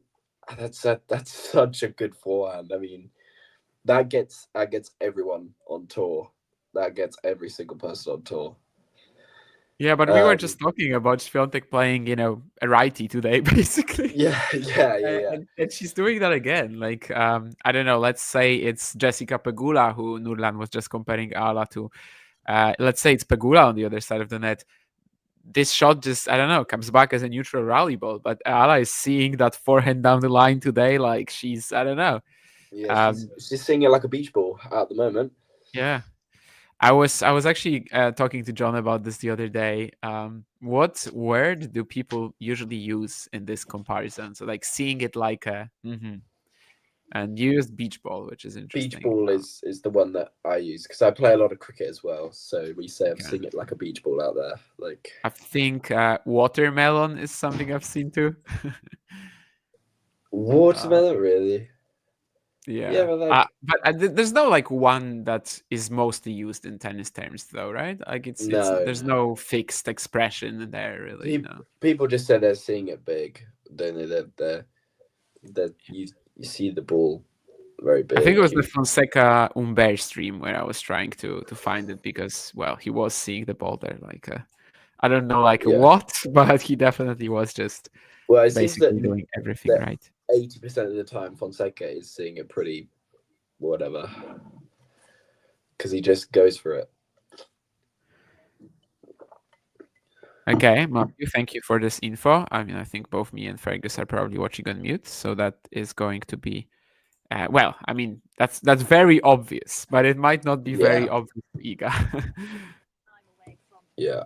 that's such a good forehand. I mean, that gets everyone on tour. That gets every single person on tour. Yeah, but we were just talking about Swiatek playing, a righty today, basically. Yeah. And she's doing that again. Like, I don't know, let's say it's Jessica Pegula, who Nurlan was just comparing Eala to. Let's say it's Pegula on the other side of the net. This shot just, I don't know, comes back as a neutral rally ball. But Eala is seeing that forehand down the line today like she's, I don't know. Yeah, she's seeing it like a beach ball at the moment. Yeah. I was actually talking to John about this the other day. What word do people usually use in this comparison? So like seeing it like a and you used beach ball, which is interesting. Beach ball is the one that I use because I play a lot of cricket as well. So we say I'm seeing it like a beach ball out there. Like I think watermelon is something I've seen too. Watermelon, really? Yeah, but there's no like one that is mostly used in tennis terms, though, right? Like there's no fixed expression in there, really. People just say they're seeing it big. Don't they? You see the ball very big. I think it was the Fonseca Umber stream where I was trying to find it because, well, he was seeing the ball there. Like I don't know, what, but he definitely was just basically doing everything right. 80% of the time, Fonseca is seeing it pretty whatever because he just goes for it. Okay, Matthew, thank you for this info. I mean, I think both me and Fergus are probably watching on mute, so that is going to be, well, I mean, that's very obvious, but it might not be very obvious to Iga. Yeah,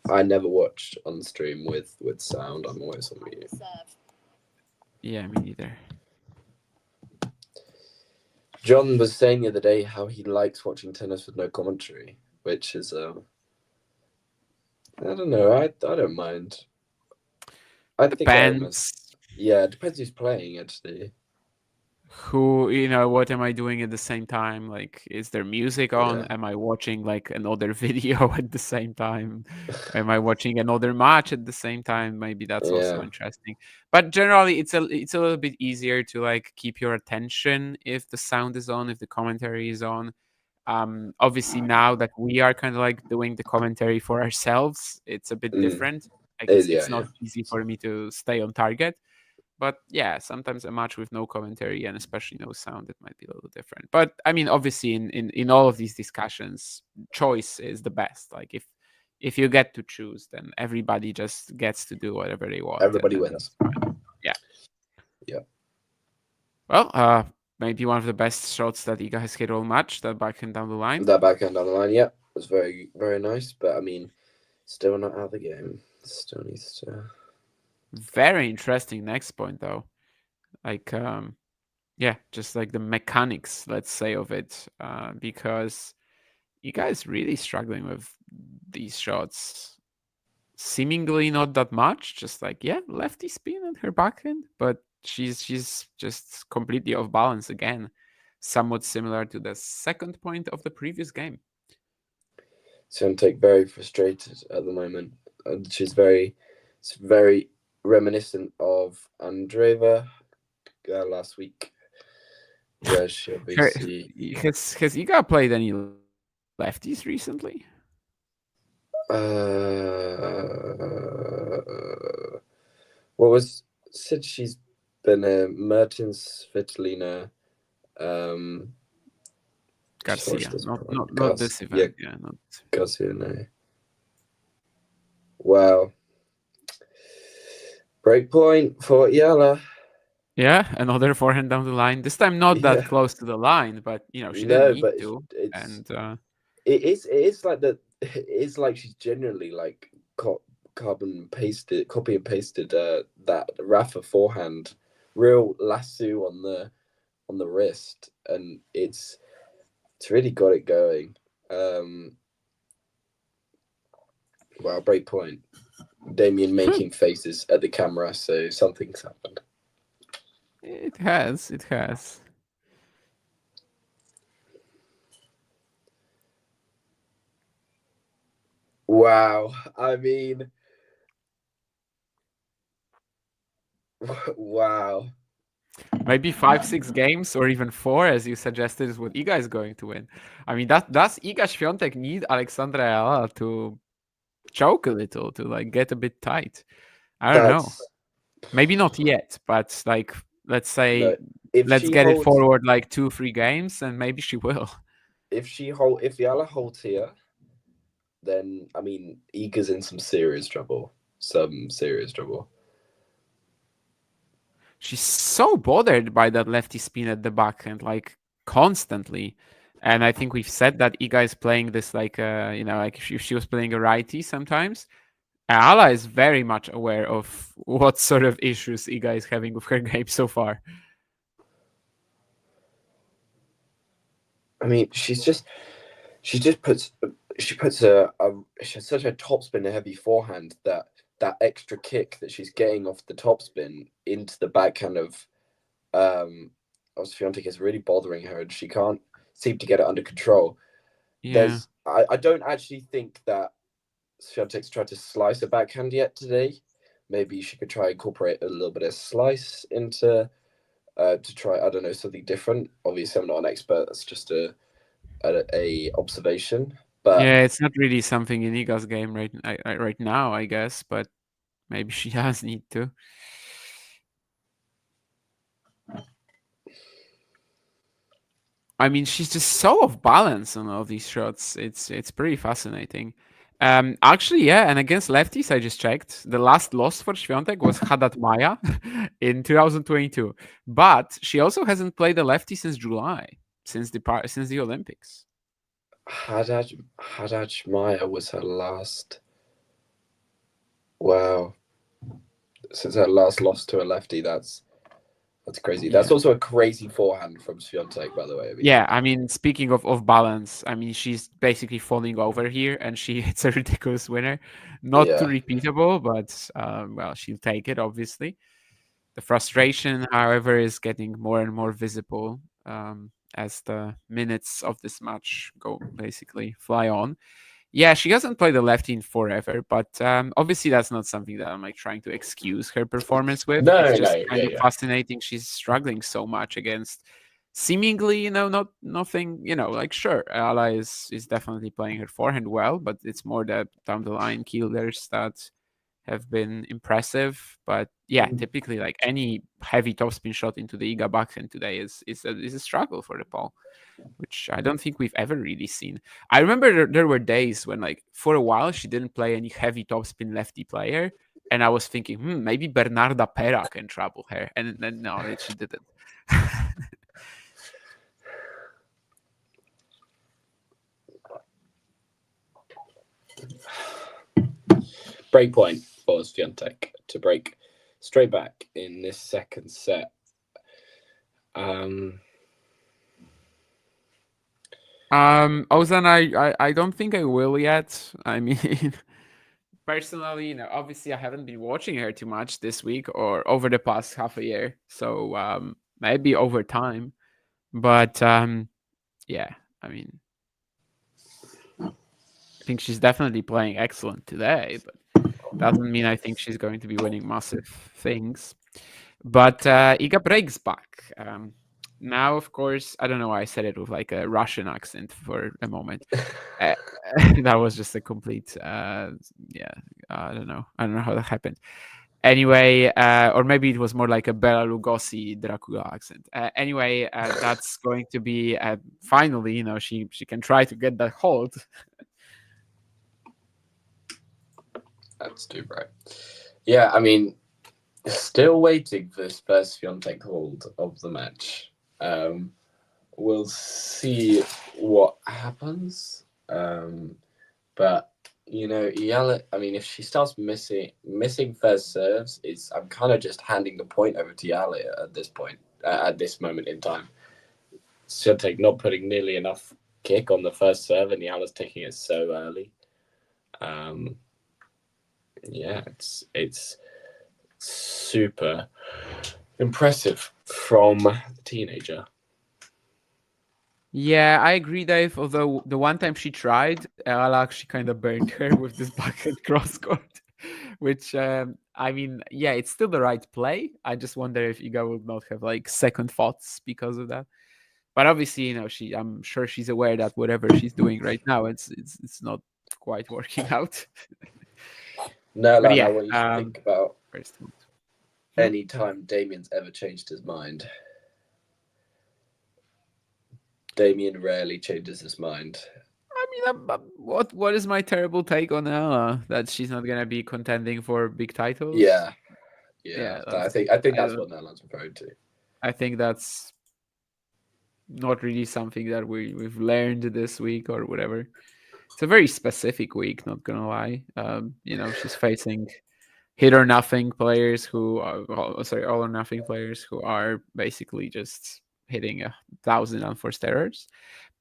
I never watch on stream with sound. I'm always on mute. Yeah, me neither. John was saying the other day how he likes watching tennis with no commentary, which is I don't know. I don't mind. Depends. It depends who's playing actually. Who, what am I doing at the same time? Like, is there music on? Yeah. Am I watching like another video at the same time? Am I watching another match at the same time? Maybe that's also interesting. But generally, it's a little bit easier to like keep your attention if the sound is on, if the commentary is on. Obviously, now that we are kind of like doing the commentary for ourselves, it's a bit different. It's not easy for me to stay on target. But yeah, sometimes a match with no commentary and especially no sound, it might be a little different. But I mean, obviously, in all of these discussions, choice is the best. Like if you get to choose, then everybody just gets to do whatever they want. Everybody wins. Yeah. Well, maybe one of the best shots that Iga has hit all match, that backhand down the line. That backhand down the line, yeah, was very, very nice. But I mean, still not out of the game. Still needs to. Very interesting next point though. Like just like the mechanics, let's say, of it, because you guys really struggling with these shots. Seemingly not that much, just like lefty spin on her backhand, but she's just completely off balance again. Somewhat similar to the second point of the previous game. Swiatek very frustrated at the moment. And it's very reminiscent of Andreeva last week, where she obviously Has Iga played any lefties recently? What was said? She's been a Mertens, Svitolina, Garcia, not this event. Yeah, not Garcia. No. Wow. Break point for Eala. Yeah, another forehand down the line. This time not that close to the line, but she didn't need to. It is like that. It's like she's genuinely like copy and pasted that Rafa forehand, real lasso on the wrist, and it's really got it going. Wow, break point. Damien making faces at the camera, so something's happened. It has. Wow. I mean, wow. Maybe 5-6 games or even 4, as you suggested, is what Iga is going to win. I mean, does Iga Swiatek need Alexandra Eala to choke a little, to like get a bit tight? I don't know. Maybe not yet, but like let's say let's get it forward like 2-3 games, and maybe she will. If Eala holds here, then I mean Iga's in some serious trouble. She's so bothered by that lefty spin at the backhand, like constantly. And I think we've said that Iga is playing this like like if she was playing a righty sometimes. Eala is very much aware of what sort of issues Iga is having with her game so far. I mean, she puts she has such a topspin heavy forehand that extra kick that she's getting off the topspin into the backhand of Swiatek is really bothering her, and she can't seem to get it under control. Yeah. I don't actually think that Swiatek's tried to slice a backhand yet today. Maybe she could try and incorporate a little bit of slice into to try, I don't know, something different. Obviously, I'm not an expert. That's just a observation. But yeah, it's not really something in Iga's game right now, I guess. But maybe she does need to. I mean, she's just so off balance on all these shots. It's pretty fascinating. Actually, yeah, and against lefties, I just checked. The last loss for Swiatek was Haddad Maya in 2022. But she also hasn't played a lefty since July, since the Olympics. Haddad Maya was her last. Wow. Since her last loss to a lefty, that's crazy. That's also a crazy forehand from Swiatek, by the way. I mean, speaking of balance, I mean, she's basically falling over here, and it's a ridiculous winner. Not too repeatable, but well, she'll take it, obviously. The frustration, however, is getting more and more visible as the minutes of this match basically fly on. Yeah, she hasn't played the lefty in forever, but obviously that's not something that I'm like trying to excuse her performance with. It's just kind of fascinating. She's struggling so much against seemingly, nothing, like sure, Eala is definitely playing her forehand well, but it's more the down the line killers that have been impressive. But yeah, typically like any heavy topspin shot into the Iga backhand today is a struggle for the Pole, which I don't think we've ever really seen. I remember there were days when like for a while she didn't play any heavy topspin lefty player, and I was thinking, maybe Bernarda Pera can trouble her, and then no, she didn't. Break point for Swiatek to break straight back in this second set. Ozan, I don't think I will yet. I mean, personally, obviously I haven't been watching her too much this week or over the past half a year, so maybe over time. But yeah, I mean, think she's definitely playing excellent today, but doesn't mean I think she's going to be winning massive things. But Iga Breig's back. Now, of course, I don't know why I said it with like a Russian accent for a moment. That was just a complete, I don't know how that happened. Anyway, or maybe it was more like a Bela Lugosi Dracula accent. Anyway, that's going to be finally, she can try to get that hold. That's too bright. Yeah, I mean, still waiting for this first Swiatek hold of the match. We'll see what happens. But Eala, I mean, if she starts missing first serves, I'm kind of just handing the point over to Eala at this point, at this moment in time. Swiatek not putting nearly enough kick on the first serve, and Eala's taking it so early. Yeah, it's super impressive from the teenager. Yeah, I agree, Dave. Although the one time she tried, Eala actually kind of burned her with this backhand cross court, which I mean, yeah, it's still the right play. I just wonder if Iga would not have like second thoughts because of that. But obviously, I'm sure she's aware that whatever she's doing right now, it's not quite working out. No, But yeah, I want you to think about first one. any time Damien's ever changed his mind. Damien rarely changes his mind. I mean, what is my terrible take on Eala? That she's not gonna be contending for big titles? Yeah. I think that's what Nerland's referring to. I think that's not really something that we've learned this week or whatever. It's a very specific week, not gonna lie. She's facing hit or nothing players who are all or nothing players who are basically just hitting 1,000 unforced errors.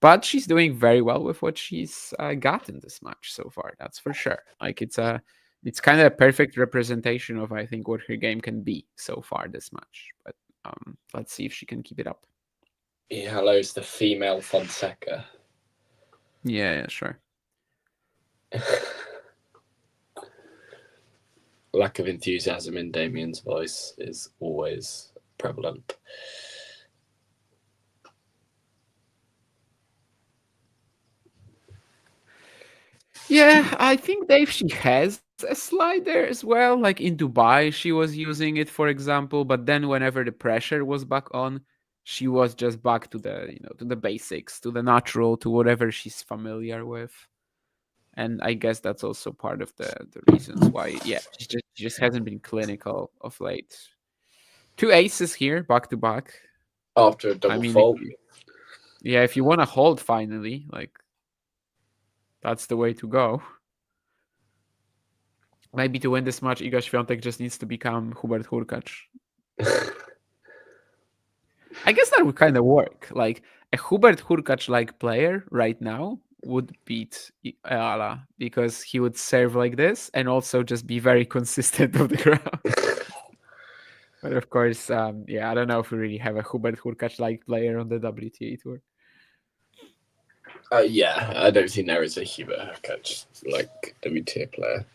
But she's doing very well with what she's got in this match so far. That's for sure. Like it's kind of a perfect representation of I think what her game can be so far this match. But let's see if she can keep it up. Yeah, hello's the female Fonseca. Yeah, sure. Lack of enthusiasm in Damien's voice is always prevalent. Yeah, I think Dave, she has a slider as well. Like in Dubai, she was using it, for example. But then whenever the pressure was back on, she was just back to the basics, to the natural, to whatever she's familiar with. And I guess that's also part of the reasons why, yeah, she just hasn't been clinical of late. 2 aces here, back to back. After a double fault. If you want to hold finally, like, that's the way to go. Maybe to win this match, Iga Świątek just needs to become Hubert Hurkacz. I guess that would kind of work. Like, a Hubert Hurkacz-like player right now would beat Eala because he would serve like this and also just be very consistent on the ground. But of course, I don't know if we really have a Hubert Hurkacz-like player on the WTA tour. Yeah, I don't think there is a Hubert Hurkacz like WTA player.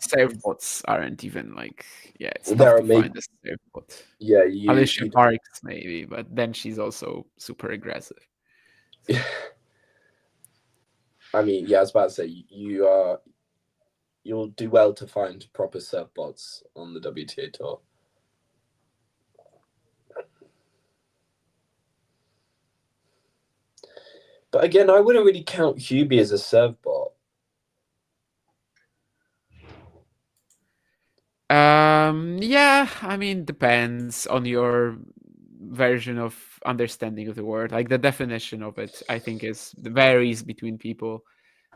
Serve bots aren't even like, it's There tough to find a serve bot. Yeah, Alicia Parks maybe, but then she's also super aggressive. Yeah. I mean, I was about to say you'll do well to find proper serve bots on the WTA tour. But again, I wouldn't really count Hubie as a serve bot. I mean, depends on your version of understanding of the word. Like the definition of it, I think varies between people.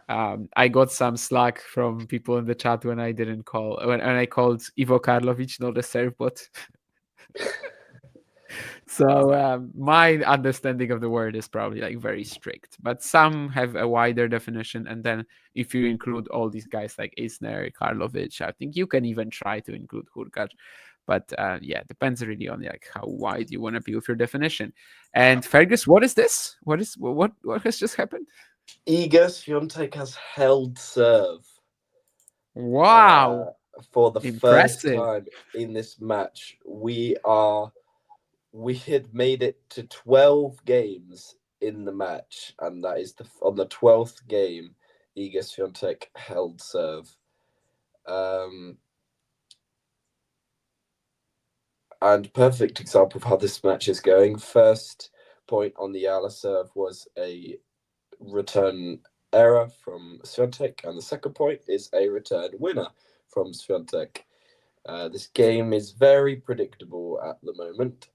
I got some slack from people in the chat when I didn't when I called Ivo Karlovic not a serve bot. So my understanding of the word is probably like very strict, but some have a wider definition. And then if you include all these guys like Isner, Karlovic, I think you can even try to include Hurkacz. But yeah, depends really on like how wide you want to be with your definition. And Fergus, what is this? What has just happened? Iga Swiatek has held serve. Wow. For the Impressive. first time in this match, we had made it to 12 games in the match, and that is on the 12th game, Iga Swiatek held serve. And perfect example of how this match is going. First point on the Eala serve was a return error from Swiatek, and the second point is a return winner from Swiatek. This game is very predictable at the moment.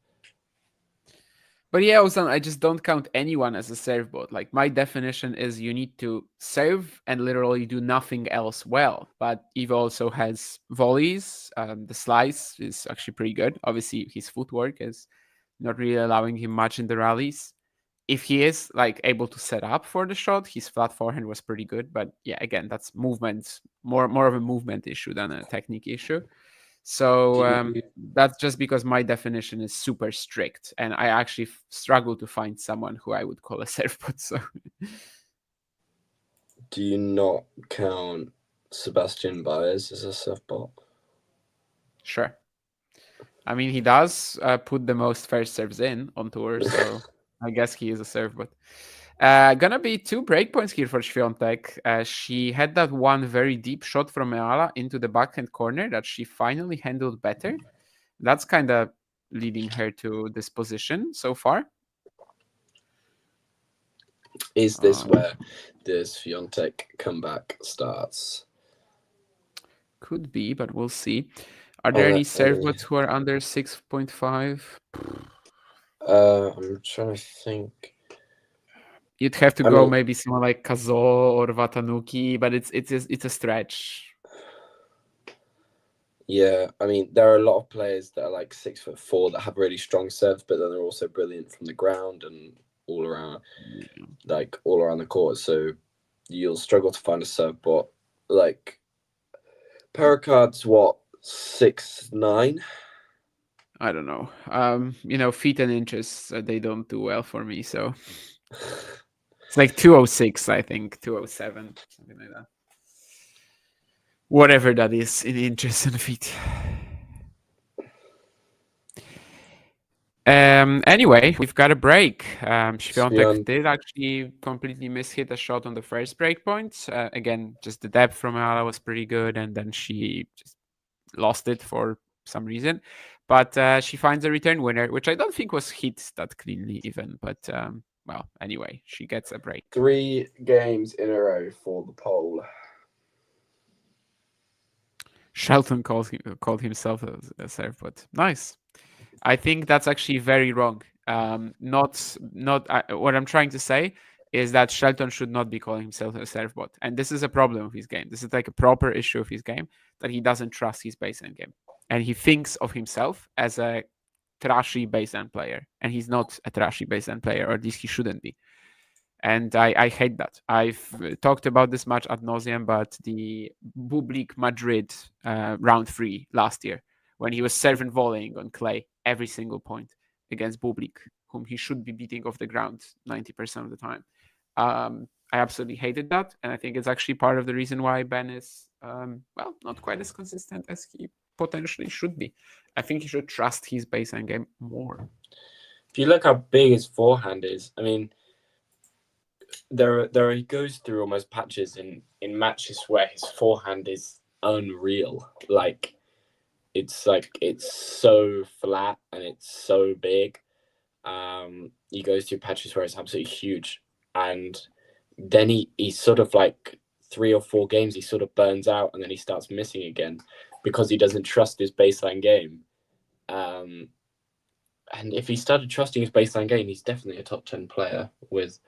But yeah, Ozan, I just don't count anyone as a serve bot. Like my definition is you need to serve and literally do nothing else well. But Eva also has volleys. The slice is actually pretty good. Obviously, his footwork is not really allowing him much in the rallies. If he is like able to set up for the shot, his flat forehand was pretty good. But yeah, again, that's movement, more of a movement issue than a technique issue. So that's just because my definition is super strict, and I actually struggle to find someone who I would call a serve bot. So, do you not count Sebastian Baez as a serve bot? Sure. I mean, he does put the most first serves in on tour, so I guess he is a serve bot. Gonna be 2 breakpoints here for Swiatek. She had that one very deep shot from Eala into the backhand corner that she finally handled better. That's kind of leading her to this position so far. Is this where the Swiatek comeback starts? Could be, but we'll see. Are there any serve bots who are under 6.5? I'm trying to think. You'd have to go maybe someone like Kazo or Watanuki, but it's a stretch. Yeah, I mean, there are a lot of players that are like 6'4" that have really strong serves, but then they're also brilliant from the ground and all around the court. So you'll struggle to find a serve bot. Like Pericard's what, 6'9"? I don't know. Feet and inches, they don't do well for me. So it's like 206, I think, 207, something like that. Whatever that is in inches and feet. Anyway, we've got a break. Swiatek did actually completely mishit a shot on the first break point. Again, just the depth from Eala was pretty good, and then she just lost it for some reason. But she finds a return winner, which I don't think was hit that cleanly even. But well, anyway, she gets a break. 3 games in a row for the poll. Shelton called himself a serve bot. Nice. I think that's actually very wrong. What I'm trying to say is that Shelton should not be calling himself a serve bot, and this is a problem of his game. This is like a proper issue of his game, that he doesn't trust his baseline game, and he thinks of himself as a trashy baseline player, and he's not a trashy baseline player, or at least he shouldn't be. And I hate that. I've talked about this match ad nauseum, but the Bublik Madrid round 3 last year, when he was serving volleying on clay every single point against Bublik, whom he should be beating off the ground 90% of the time. I absolutely hated that, and I think it's actually part of the reason why Ben is, not quite as consistent as he potentially should be. I think he should trust his baseline game more. If you look how big his forehand is, I mean, there he goes through almost patches in matches where his forehand is unreal. It's so flat and it's so big. He goes through patches where it's absolutely huge, and then he sort of like 3 or 4 games he sort of burns out, and then he starts missing again because he doesn't trust his baseline game. And if he started trusting his baseline game, he's definitely a top 10 player with.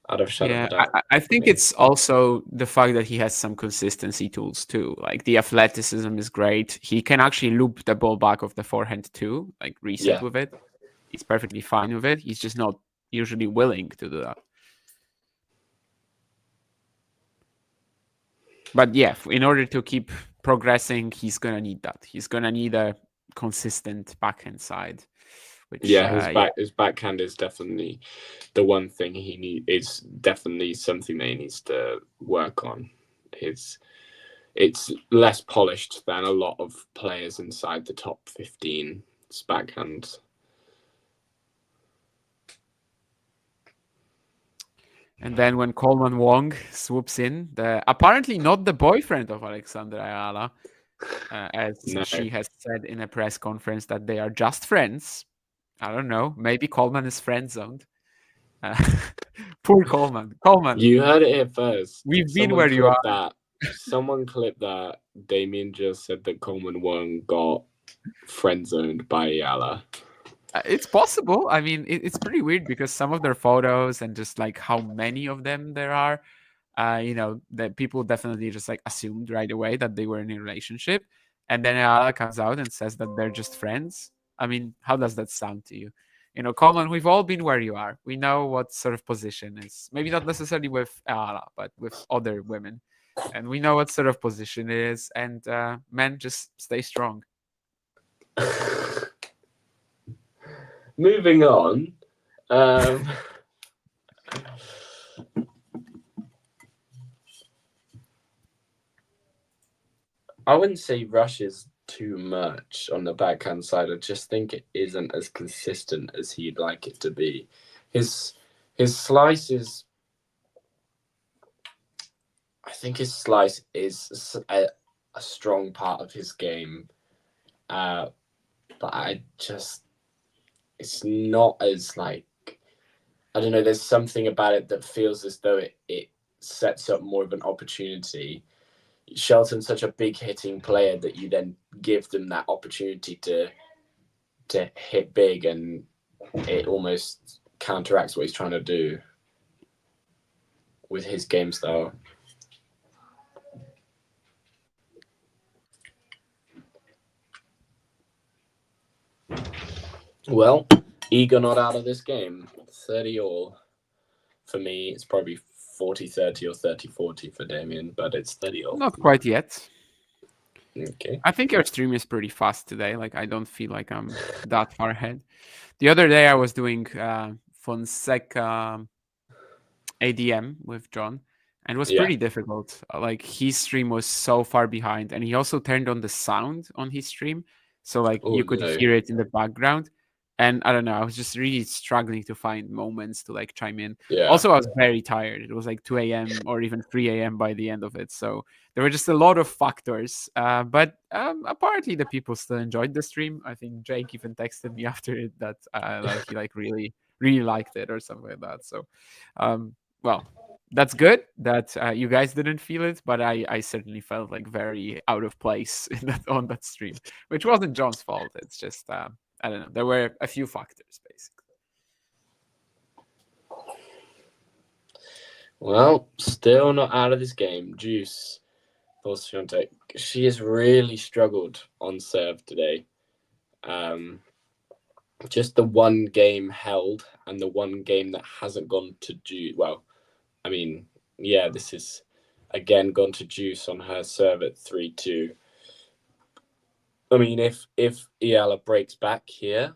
I think it's also the fact that he has some consistency tools too. Like the athleticism is great. He can actually loop the ball back of the forehand too, like reset with it. he's perfectly fine with it. He's just not usually willing to do that. But yeah, in order to keep progressing, he's gonna need that. He's gonna need a consistent backhand side. Which, his backhand is definitely the one thing he need. It's definitely something that he needs to work on. It's less polished than a lot of players inside the top 15. It's backhand. And then when Coleman Wong swoops in, apparently not the boyfriend of Alexandra Eala, as she has said in a press conference that they are just friends. I don't know. Maybe Coleman is friend zoned. Poor Coleman. Coleman. You heard it here first. We've been where you are. Someone clipped that. Damien just said that Coleman Wong got friend zoned by Eala. It's possible. I mean, it's pretty weird because some of their photos and just like how many of them there are, that people definitely just like assumed right away that they were in a relationship. And then Eala comes out and says that they're just friends. I mean, how does that sound to you? Coleman, we've all been where you are. We know what sort of position is. Maybe not necessarily with Eala, but with other women. And we know what sort of position it is. And men, just stay strong. Moving on. I wouldn't say rushes too much on the backhand side. I just think it isn't as consistent as he'd like it to be. His slice is... I think his slice is a strong part of his game. But it's not as like... I don't know, there's something about it that feels as though it sets up more of an opportunity. Shelton's such a big hitting player that you then give them that opportunity to hit big, and it almost counteracts what he's trying to do with his game style. Well, Eager not out of this game. 30 all. For me, it's probably 40-30 or 30-40 for Damien, but it's 30 all. Not quite yet. Okay. I think your stream is pretty fast today. Like, I don't feel like I'm that far ahead. The other day I was doing Fonseca ADM with John, and it was pretty difficult. Like, his stream was so far behind, and he also turned on the sound on his stream, so like you could hear it in the background. And I don't know, I was just really struggling to find moments to like chime in. Yeah. Also, I was very tired. It was like 2 a.m. or even 3 a.m. by the end of it. So there were just a lot of factors. But apparently the people still enjoyed the stream. I think Jake even texted me after it that he like really, really liked it or something like that. So, well, that's good that you guys didn't feel it, but I certainly felt like very out of place on that stream, which wasn't John's fault. It's just... I don't know. There were a few factors, basically. Well, still not out of this game. Juice for Swiatek. She has really struggled on serve today. Just the one game held and the one game that hasn't gone to Juice. Well, I mean, yeah, this is again gone to Juice on her serve at 3-2. I mean, if Eala breaks back here,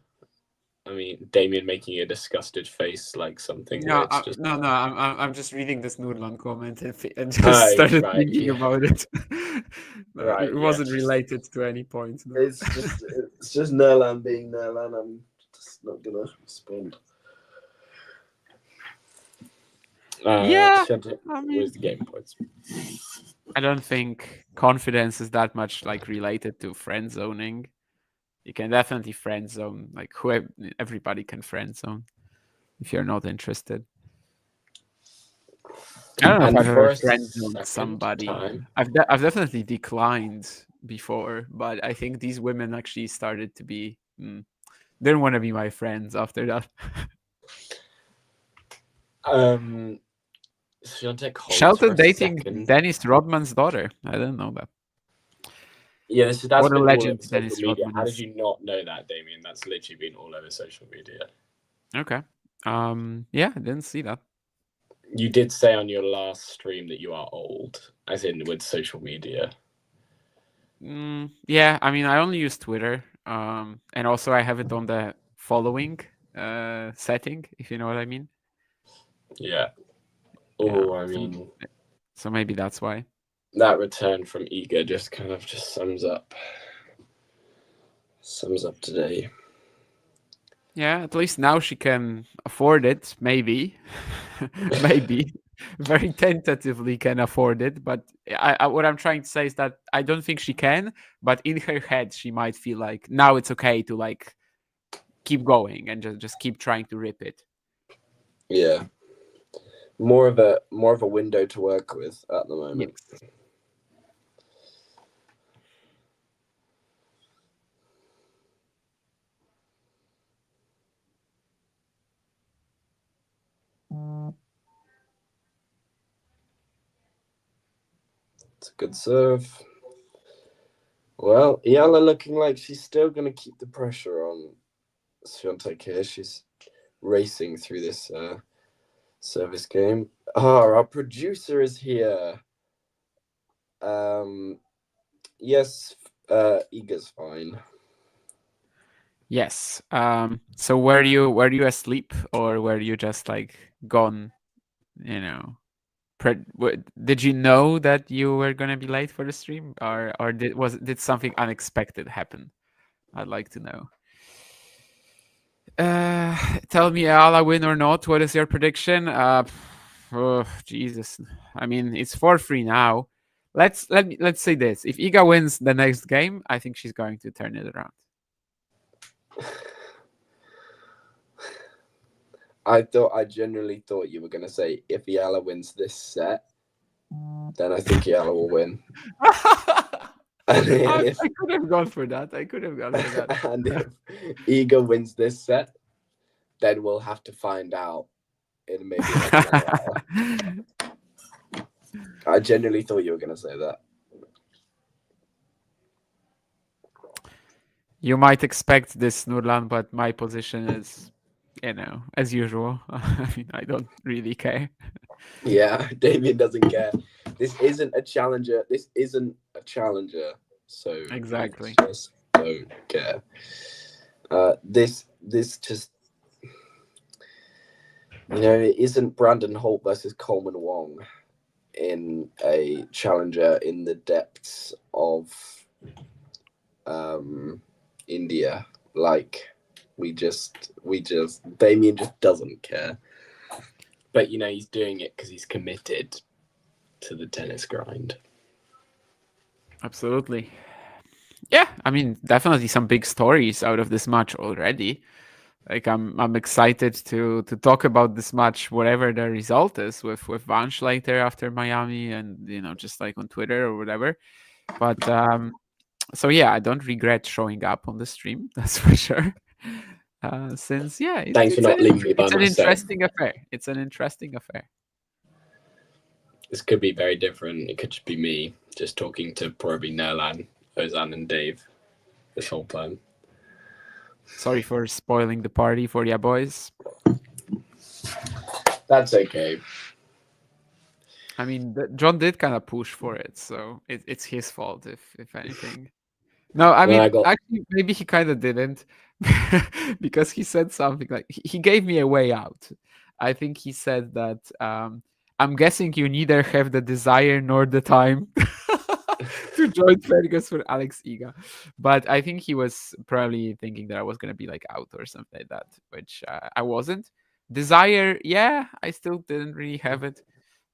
I mean, Damien making a disgusted face like something. No, I'm just reading this Nurlan comment and just started thinking about it. It wasn't related to any point. No. It's just Nurlan being Nurlan. I'm just not gonna respond. Yeah, I mean, where's the game points? I don't think confidence is that much like related to friend zoning. You can definitely friend zone, like everybody can friend zone if you're not interested. I don't know if I've ever friend zoned somebody. I've definitely declined before, but I think these women actually started to be didn't want to be my friends after that. Shelton dating Dennis Rodman's daughter. I didn't know that. Yeah, that's What a been all over legend social Dennis media. Rodman How did is. you not know that, Damien? That's literally been all over social media. Okay. Yeah, I didn't see that. You did say on your last stream that you are old, as in with social media. Yeah, I mean, I only use Twitter, and also I have it on the following setting, if you know what I mean. Yeah. Oh, Yeah, I mean, so maybe that's why. that return from Eager just kind of just sums up today. Yeah, at least now she can afford it, maybe. Maybe. Very tentatively can afford it, but what I'm trying to say is that I don't think she can, but in her head she might feel like now it's okay to like keep going and just keep trying to rip it. Yeah. More of a window to work with at the moment. Yes. It's a good serve. Well, Eala looking like she's still going to keep the pressure on Swiatek here. She's racing through this service game. Our producer is here. Yes, Eager's fine. Yes. So were you asleep or were you just like gone? You know, did you know that you were gonna be late for the stream, or did something unexpected happen? I'd like to know. Tell me, Eala win or not? What is your prediction? Oh, Jesus. I mean, it's 4-3 now. Let's say this: if Iga wins the next game, I think she's going to turn it around. I genuinely thought you were going to say if Eala wins this set, then I think Eala will win. I could have gone for that. And if Iga wins this set, then we'll have to find out in maybe like an hour. I genuinely thought you were going to say that. You might expect this, Nurlan, but my position is, as usual. I mean, I don't really care. Yeah, Damien doesn't care. This isn't a challenger. So exactly, just don't care. This just, it isn't Brandon Holt versus Coleman Wong in a challenger in the depths of India. Like we just Damien just doesn't care. But he's doing it because he's committed to the tennis grind. Absolutely. Yeah, I mean, definitely some big stories out of this match already. Like I'm excited to talk about this match, whatever the result is, with Vansh later after Miami, and just like on Twitter or whatever. But so yeah, I don't regret showing up on the stream. That's for sure. Since thanks for not leaving me by myself. It's an interesting affair. This could be very different. It could just be me just talking to probably Nerlan, Ozan, and Dave this whole time. Sorry for spoiling the party for ya boys. That's okay. I mean, John did kind of push for it, so it's his fault if anything. No, I mean, actually, maybe he kind of didn't, because he said something like he gave me a way out. I think he said that I'm guessing you neither have the desire nor the time to join Fergus for Alex Iga. But I think he was probably thinking that I was going to be like out or something like that, which I wasn't. Desire, yeah, I still didn't really have it.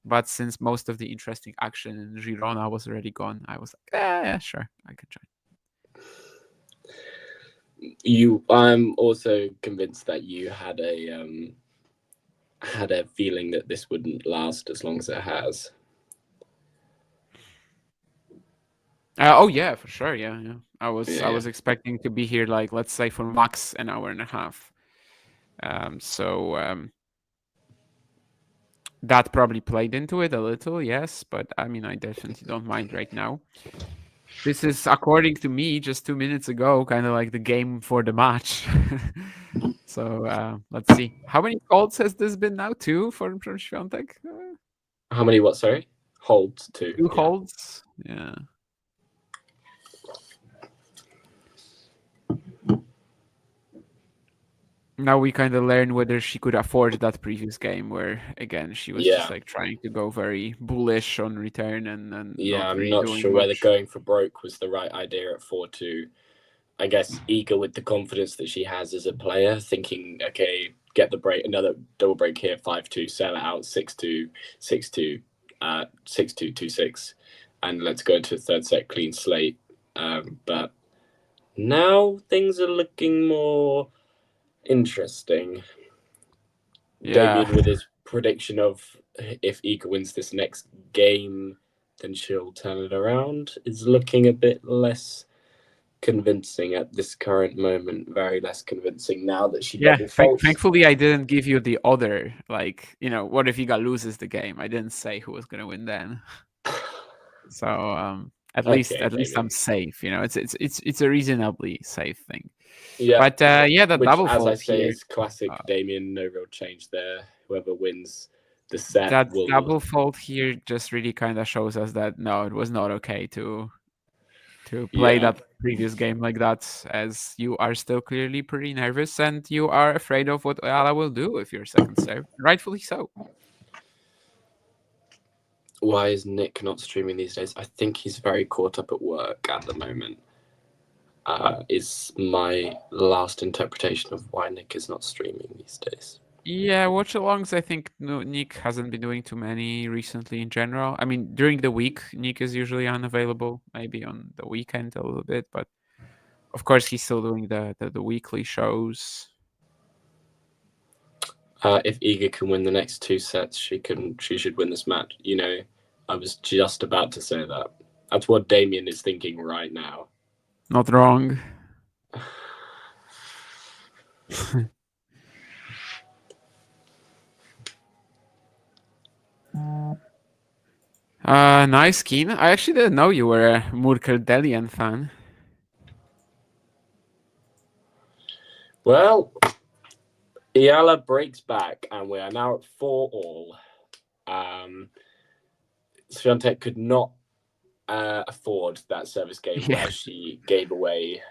But since most of the interesting action in Girona was already gone, I was like, yeah, sure, I could join. I'm also convinced that you had a feeling that this wouldn't last as long as it has. Oh yeah, for sure. Yeah. I was expecting to be here, like, let's say, for max an hour and a half. So that probably played into it a little, yes. But I mean, I definitely don't mind right now. This is, according to me, just 2 minutes ago, kind of like the game for the match. So let's see. How many holds has this been now? 2 from Swiatek? How many? What? Sorry, holds 2. 2 holds. Yeah. Now we kind of learn whether she could afford that previous game where, again, she was just like trying to go very bullish on return and not I'm really not doing sure whether much. going for broke was the right idea at 4-2. I guess Eager with the confidence that she has as a player, thinking, okay, get the break, another double break here, 5-2, sell it out, 6-2, 6-2, 6-2, 2-6, and let's go into the third set clean slate. But now things are looking more interesting. Yeah. Damien with his prediction of if Eager wins this next game, then she'll turn it around, is looking a bit less convincing at this current moment. Very less convincing now that she double faults. Thankfully I didn't give you the other, like, what if Iga loses the game? I didn't say who was gonna win then. So at least I'm safe. It's a reasonably safe thing. Yeah. But the which, double as fault I say, here, is classic Damien. No real change there. Whoever wins the set that will. double fault here just really kind of shows us that no, it was not okay to play that previous game like that, as you are still clearly pretty nervous and you are afraid of what Eala will do if you're second serve. Rightfully so. Why is Nick not streaming these days? I think he's very caught up at work at the moment. Is my last interpretation of why Nick is not streaming these days. Yeah, watch-alongs, I think Nick hasn't been doing too many recently in general. I mean, during the week, Nick is usually unavailable, maybe on the weekend a little bit, but of course he's still doing the weekly shows. If Iga can win the next 2 sets, she should win this match. I was just about to say that. That's what Damien is thinking right now. Not wrong. Nice, Keen. I actually didn't know you were a Murkeldelian fan. Well, Eala breaks back, and we are now at 4-all. Swiatek could not afford that service game where she gave away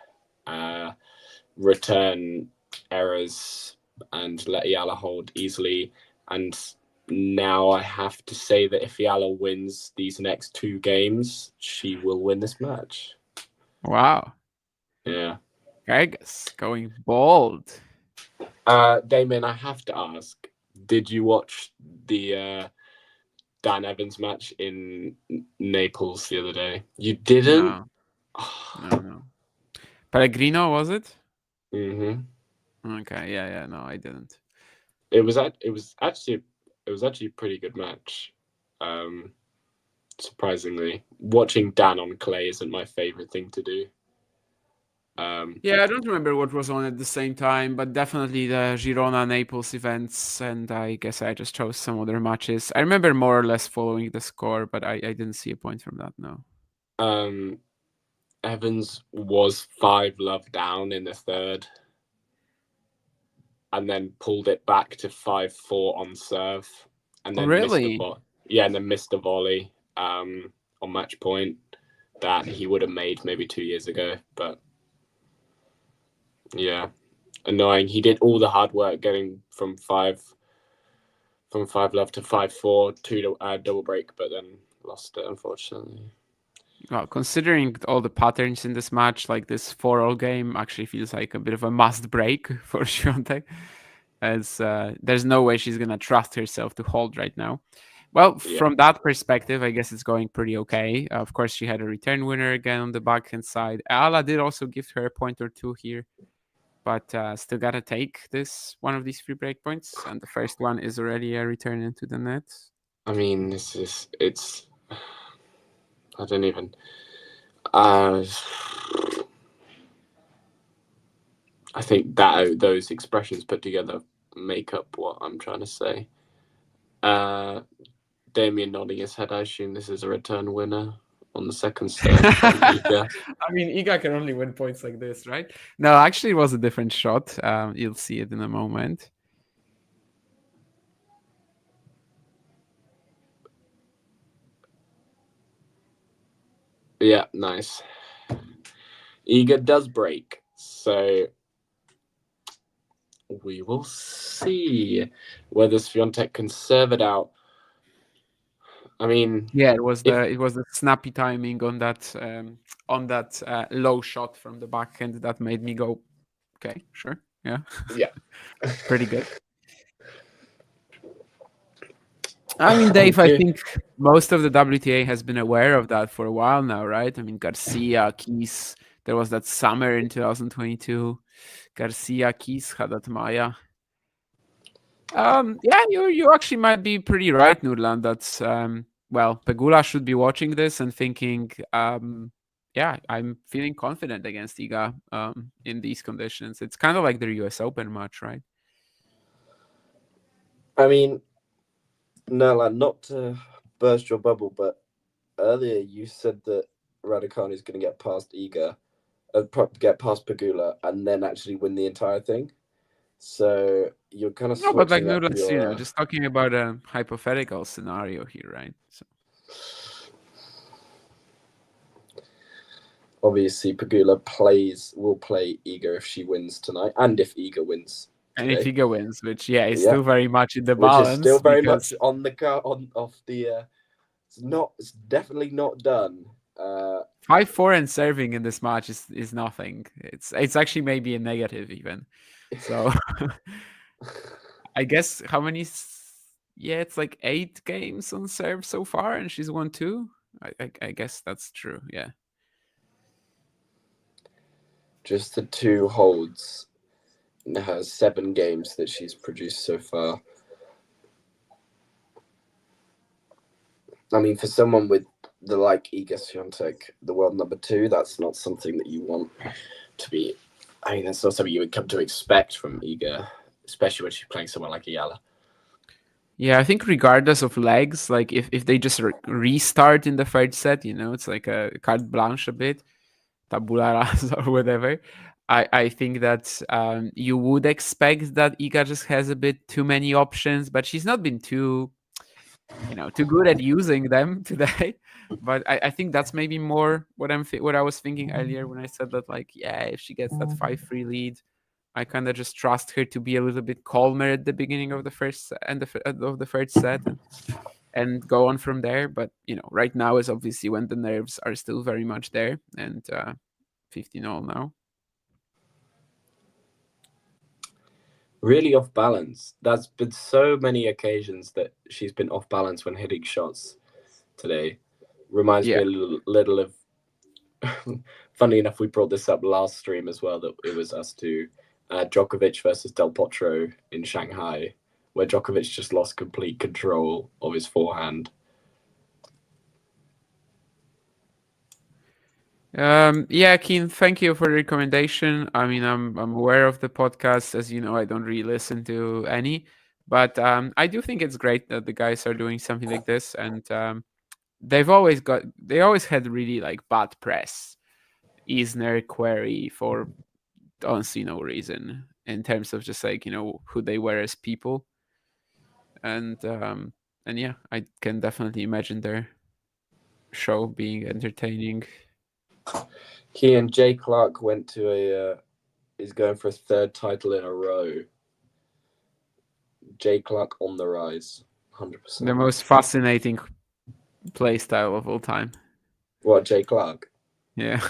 return errors and let Eala hold easily. And now I have to say that if Eala wins these next 2 games, she will win this match. Wow. Yeah. Vegas going bold. Damien, I have to ask, did you watch the Dan Evans match in Naples the other day? You didn't? No. No. Pellegrino, was it? Mm-hmm. Okay, yeah, no, I didn't. It was actually a pretty good match. Surprisingly, watching Dan on clay isn't my favorite thing to do. Yeah, I don't remember what was on at the same time, but definitely the Girona Naples events, and I guess I just chose some other matches. I remember more or less following the score, but I didn't see a point from that, no. Evans was 5-love down in the third, and then pulled it back to 5-4 on serve, and then missed a volley on match point that he would have made maybe 2 years ago, but. Yeah, annoying. He did all the hard work getting from 5-love to 5-4 to double break, but then lost it, unfortunately. Well, considering all the patterns in this match, like this 4-all game actually feels like a bit of a must break for Swiatek, as there's no way she's gonna trust herself to hold right now. Well, from that perspective, I guess it's going pretty okay. Of course, she had a return winner again on the backhand side. Eala did also give her a point or 2 here, but still gotta take one of these free break points, and the first one is already a return into the net. I mean, it's I don't even I think that those expressions put together make up what I'm trying to say. Damien nodding his head. I assume this is a return winner. on the second serve from Iga. I mean, Iga can only win points like this, right? No, actually, it was a different shot. You'll see it in a moment. Yeah, nice. Iga does break, so we will see whether Swiatek can serve it out. I mean, yeah, it was the snappy timing on that low shot from the backhand that made me go, okay, sure, yeah, yeah, pretty good. I mean, Dave, I think most of the WTA has been aware of that for a while now, right? I mean, Garcia, Keys, there was that summer in 2022. Garcia, Keys, Haddad Maya. Yeah, you actually might be pretty right, Nurlan. That's well, Pegula should be watching this and thinking, yeah, I'm feeling confident against Iga in these conditions. It's kind of like their US Open match, right? I mean, no, like, not to burst your bubble, but earlier you said that Raducanu is going to get past Iga, get past Pegula, and then actually win the entire thing. So you're kind of no, but like switching up your, just talking about a hypothetical scenario here, right? So obviously Pegula will play Iga if she wins tonight, and if Iga wins. and today. if Iga wins, which is still very much in the Which balance, is still very much on the off the. It's definitely not done. 5-4 and serving in this match is nothing. It's actually maybe a negative even. So I guess how many? Yeah, it's like 8 games on serve so far, and she's won 2. I guess that's true. Yeah. Just the 2 holds in her 7 games that she's produced so far. I mean, for someone with the like Iga Swiatek, the world number 2, that's not something that you want to be. I mean, that's not something you would come to expect from Iga, especially when she's playing someone like Eala. Yeah, I think regardless of legs, like if they just restart in the third set, it's like a carte blanche a bit, tabula rasa or whatever. I think that you would expect that Iga just has a bit too many options, but she's not been too good at using them today. But I think that's maybe more what I was thinking earlier when I said that, like, yeah, if she gets that 5-3 lead, I kind of just trust her to be a little bit calmer at the beginning of the first and of the third set and go on from there. But right now is obviously when the nerves are still very much there, and 15-all now. Really off balance. There's been so many occasions that she's been off balance when hitting shots today. Reminds me a little of. Funny enough, we brought this up last stream as well, that it was us to Djokovic versus Del Potro in Shanghai, where Djokovic just lost complete control of his forehand. Yeah, Keen, thank you for the recommendation. I mean, I'm aware of the podcast. As you know, I don't really listen to any, but I do think it's great that the guys are doing something like this, and they always had really like bad press, Isner, Query, for honestly no reason in terms of just like who they were as people, and yeah, I can definitely imagine their show being entertaining. He and Jay Clark went to is going for a 3rd title in a row. Jay Clark on the rise, 100%. The most fascinating play style of all time. What, Jay Clark? Yeah.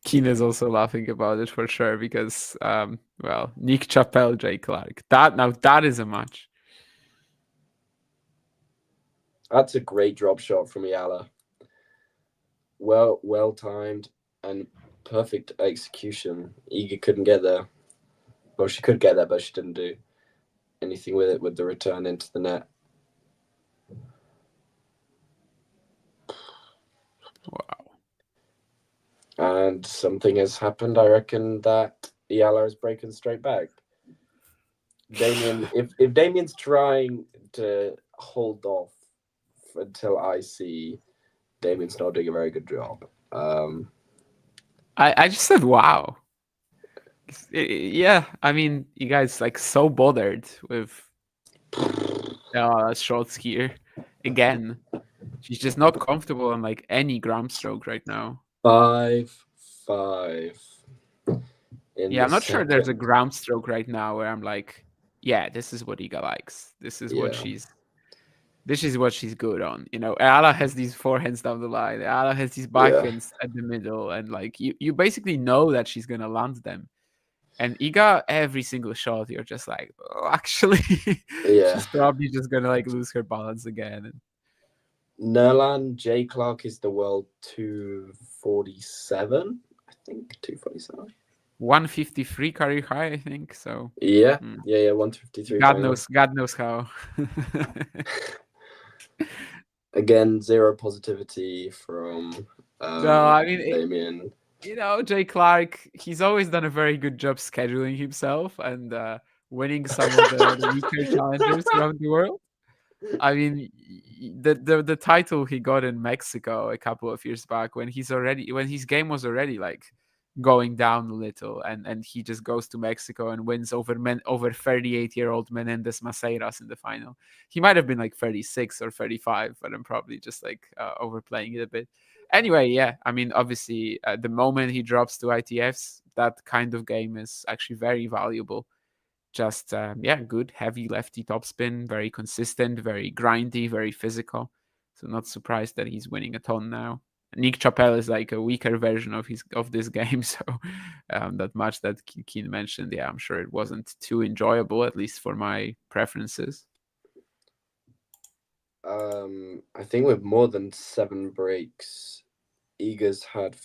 Keen is also laughing about it for sure because, well, Nick Chappelle, Jay Clark. That is a match. That's a great drop shot from Eala. Well timed and perfect execution. Iga couldn't get there. Well, she could get there, but she didn't do anything with it with the return into the net. Wow. And something has happened. I reckon that Eala is breaking straight back. Damien, if Damien's trying to hold off until I see Damien's not doing a very good job. I just said wow. Yeah, I mean, you guys like so bothered with short skier again. She's just not comfortable on like any ground stroke right now. 5-5. Yeah, I'm not sure there's a ground stroke right now where I'm like, yeah, this is what Iga likes. This is what she's good on. You know, Eala has these forehands down the line. Eala has these backhands at the middle, and like you basically know that she's gonna land them. And Iga, every single shot, you're just like, oh, actually, she's probably just gonna like lose her balance again. Nerlan J. Clark is the world 247, I think 247. 153 career high, I think. So yeah, 153. God knows how. Again, zero positivity from no, I mean, Damien. You know, Jay Clark, he's always done a very good job scheduling himself and winning some of the weaker challengers around the world. I mean, the title he got in Mexico a couple of years back when his game was already like going down a little, and he just goes to Mexico and wins over 38-year-old Menendez Maceiras in the final. He might have been like 36 or 35, but I'm probably just like overplaying it a bit. Anyway, yeah, I mean, obviously, the moment he drops to ITFs, that kind of game is actually very valuable. Just, good, heavy lefty topspin, very consistent, very grindy, very physical. So not surprised that he's winning a ton now. Nick Chappelle is like a weaker version of this game. So that match that Keen mentioned, yeah, I'm sure it wasn't too enjoyable, at least for my preferences. I think with more than 7 breaks, Iga's had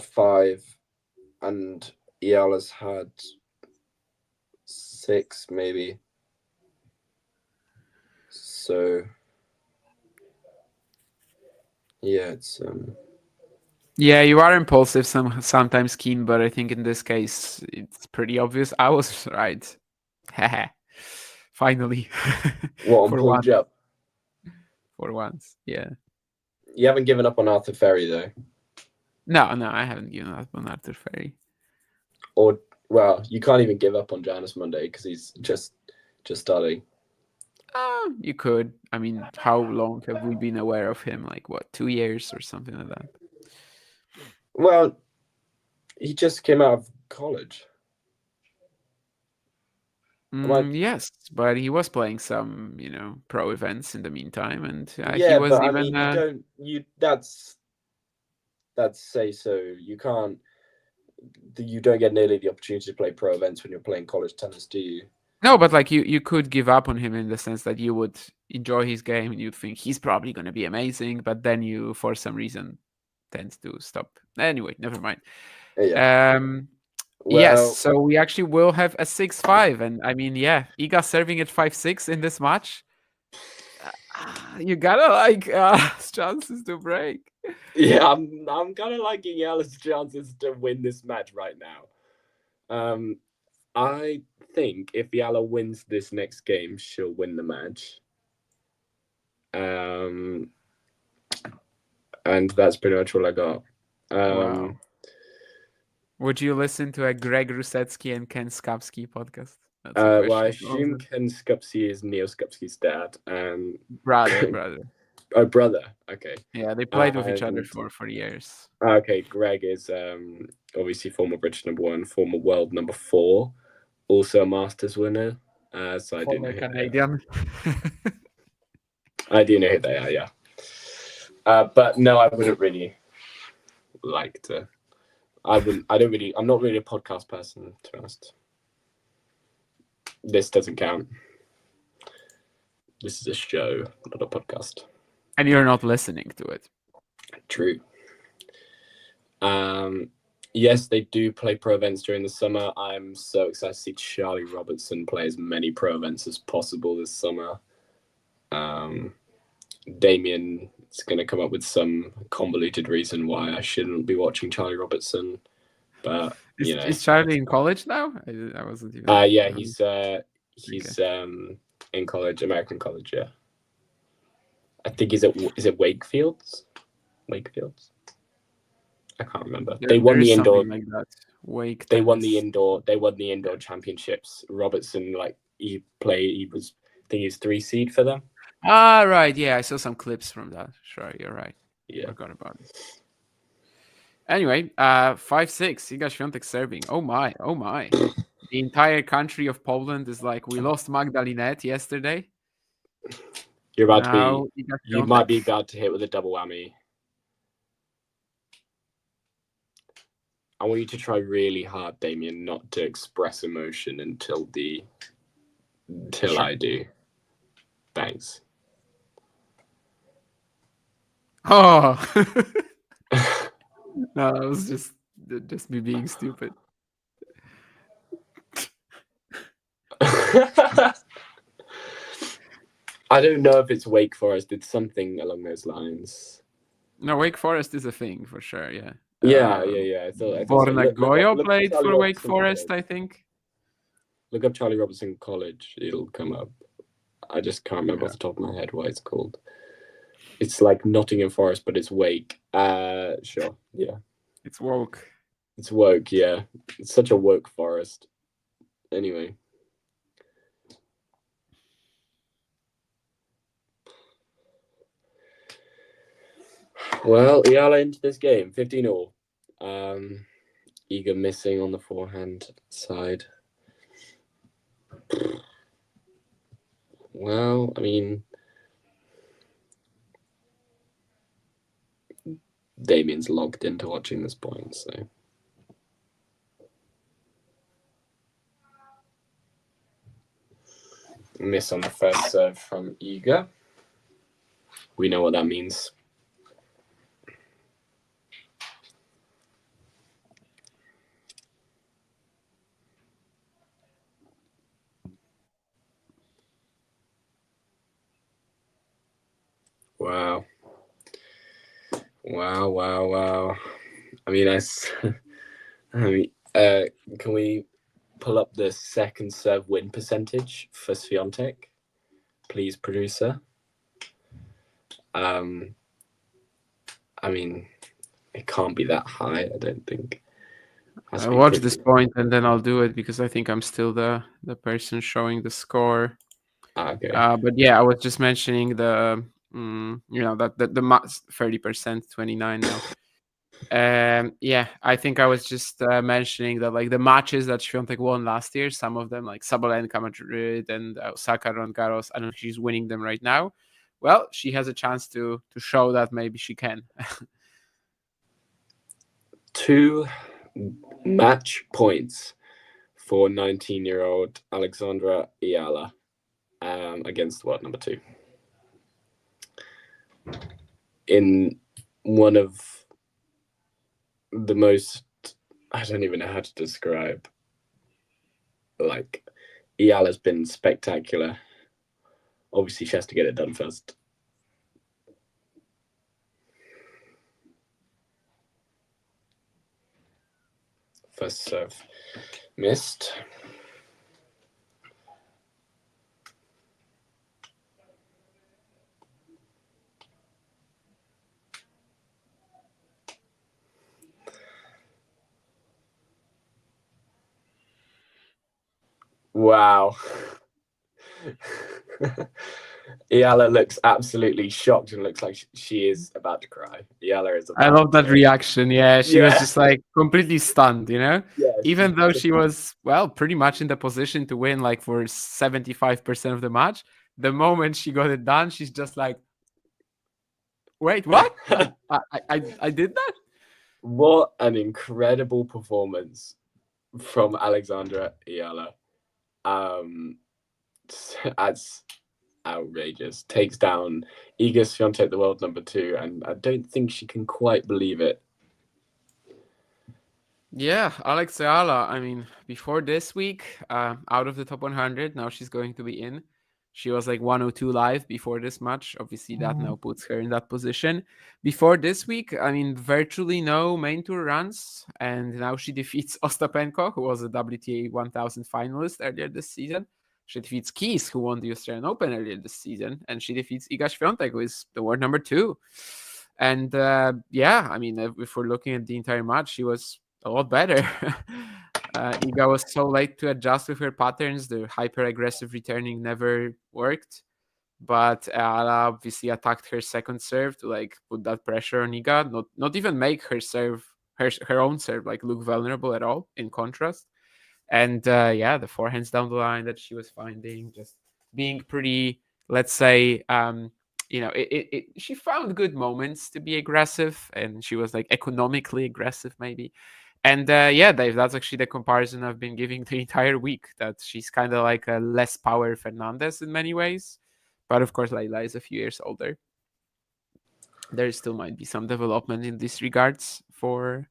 5, and Eala's had 6, maybe. So yeah, it's Yeah, you are impulsive sometimes, Keen, but I think in this case it's pretty obvious. I was right. Finally. What, on Paul Jupp? For once, yeah. You haven't given up on Arthur Ferry, though? No, I haven't given up on Arthur Ferry. Or, well, you can't even give up on Janus Monday because he's just starting. You could. I mean, how long have we been aware of him? Like, what, 2 years or something like that? Well, he just came out of college. Yes, but he was playing some, pro events in the meantime, and yeah, he was but even. I mean, that's say so. You can't. You don't get nearly the opportunity to play pro events when you're playing college tennis, do you? No, but like you could give up on him in the sense that you would enjoy his game and you'd think he's probably going to be amazing, but then you, for some reason, tend to stop. Anyway, never mind. Yeah. Yes, so we actually will have a 6-5, and I mean, yeah, Iga serving at 5-6 in this match. You gotta like chances to break. Yeah, I'm kind of liking Eala's chances to win this match right now. I think if Eala wins this next game, she'll win the match. And that's pretty much all I got. Wow. Would you listen to a Greg Rusetsky and Ken Skapsky podcast? Well, I assume Ken Skupsky is Neil Skupsky's dad. Brother. Oh, brother. Okay. Yeah, they played with each other for years. Okay, Greg is obviously former British #1, former world #4, also a Masters winner. So I do know Canadian. I do know who they are, yeah. But no, I wouldn't really like to. I'm not really a podcast person, to be honest. This doesn't count. This is a show, not a podcast. And you're not listening to it. True. Yes, they do play pro events during the summer. I'm so excited to see Charlie Robertson play as many pro events as possible this summer. Damien is going to come up with some convoluted reason why I shouldn't be watching Charlie Robertson. But is Charlie in college now? I wasn't even. Yeah, he's in college, American college. Yeah. I think is it Wakefield's? Wakefield's. I can't remember. There, They won there is the indoor. something like that. Wake. They won the tennis. indoor. They won the indoor championships. Robertson, like he played. He was. I think he was 3 seed for them. Ah, right. Yeah, I saw some clips from that. Sure, you're right. Yeah. Forgot about it. Anyway, 5-6. Iga Świątek serving. Oh my. The entire country of Poland is like, we lost Magdalinette yesterday. You're about Now, to be. Iga You might be Świątek. about to hit with a double whammy. I want you to try really hard, Damien, not to express emotion until Sure. I do. Thanks. Oh. No, that was just me being stupid. I don't know if it's Wake Forest. It's something along those lines. No, Wake Forest is a thing for sure. Yeah. Yeah. I thought so. Borna Goyo look up played Charlie for Wake Robertson Forest, College. I think. Look up Charlie Robertson College. It'll come up. I just can't remember off the top of my head what it's called. It's like Nottingham Forest, but it's Wake. Sure. Yeah. It's woke. It's woke, yeah. It's such a woke forest. Anyway. Well, Eala into this game, 15-all. Iga missing on the forehand side. Well, I mean, Damien's logged into watching this point, so. Miss on the first serve from Iga. We know what that means. Wow. I mean, can we pull up the second serve win percentage for Swiatek, please, producer? I mean, it can't be that high, I don't think. I'll watch this point and then I'll do it because I think I'm still the person showing the score. Okay. But yeah, I was just mentioning the that the 30%, 29 now. Yeah, I think I was just mentioning that like the matches that Świątek won last year, some of them like Sabalenka Madrid and Osaka Roland Garros, I don't know if she's winning them right now. Well, she has a chance to show that maybe she can. 2 match points for 19-year-old Alexandra Eala against number 2 in one of the most, I don't even know how to describe, like, Eala's been spectacular. Obviously she has to get it done first. First serve missed. Wow. Eala looks absolutely shocked and looks like she is about to cry. Eala is about I love that to reaction. Yeah, she was Yeah. just like completely stunned, you know? Yeah, Even though she was, well, pretty much in the position to win like for 75% of the match, the moment she got it done, she's just like, wait, what? I did that? What an incredible performance from Alexandra Eala. That's outrageous. Takes down Iga Świątek, the world number 2, and I don't think she can quite believe it. Yeah, Alex Eala, I mean, before this week, out of the top 100, now she's going to be in. She was like 102 live before this match. Obviously, that now puts her in that position. Before this week, I mean, virtually no main tour runs. And now she defeats Ostapenko, who was a WTA 1000 finalist earlier this season. She defeats Keys, who won the Australian Open earlier this season, and she defeats Iga Swiatek, who is the world number 2. And yeah, I mean, if we're looking at the entire match, she was a lot better. Iga was so late to adjust with her patterns. The hyper-aggressive returning never worked. But Eala obviously attacked her second serve to like put that pressure on Iga, not even make her serve, her own serve, like look vulnerable at all, in contrast. And yeah, the forehands down the line that she was finding, just being pretty, let's say, she found good moments to be aggressive, and she was like economically aggressive maybe. And yeah, Dave, that's actually the comparison I've been giving the entire week, that she's kind of like a less power Fernandez in many ways. But of course, Layla is a few years older. There still might be some development in these regards for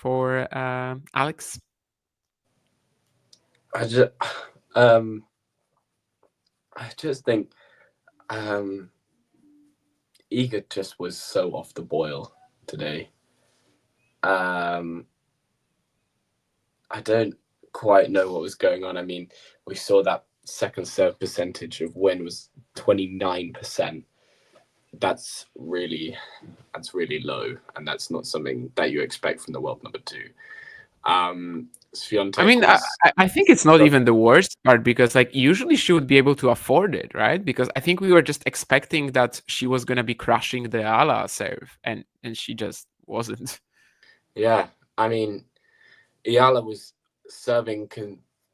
Alex. I just think Iga just was so off the boil today. I don't quite know what was going on. I mean, we saw that second serve percentage of win was 29%. That's really low, and that's not something that you expect from the world number 2. Swiatek, I mean, I think it's not even the worst part, because like usually she would be able to afford it, right? Because I think we were just expecting that she was gonna be crushing the Eala serve, and she just wasn't. Yeah, I mean, Eala was serving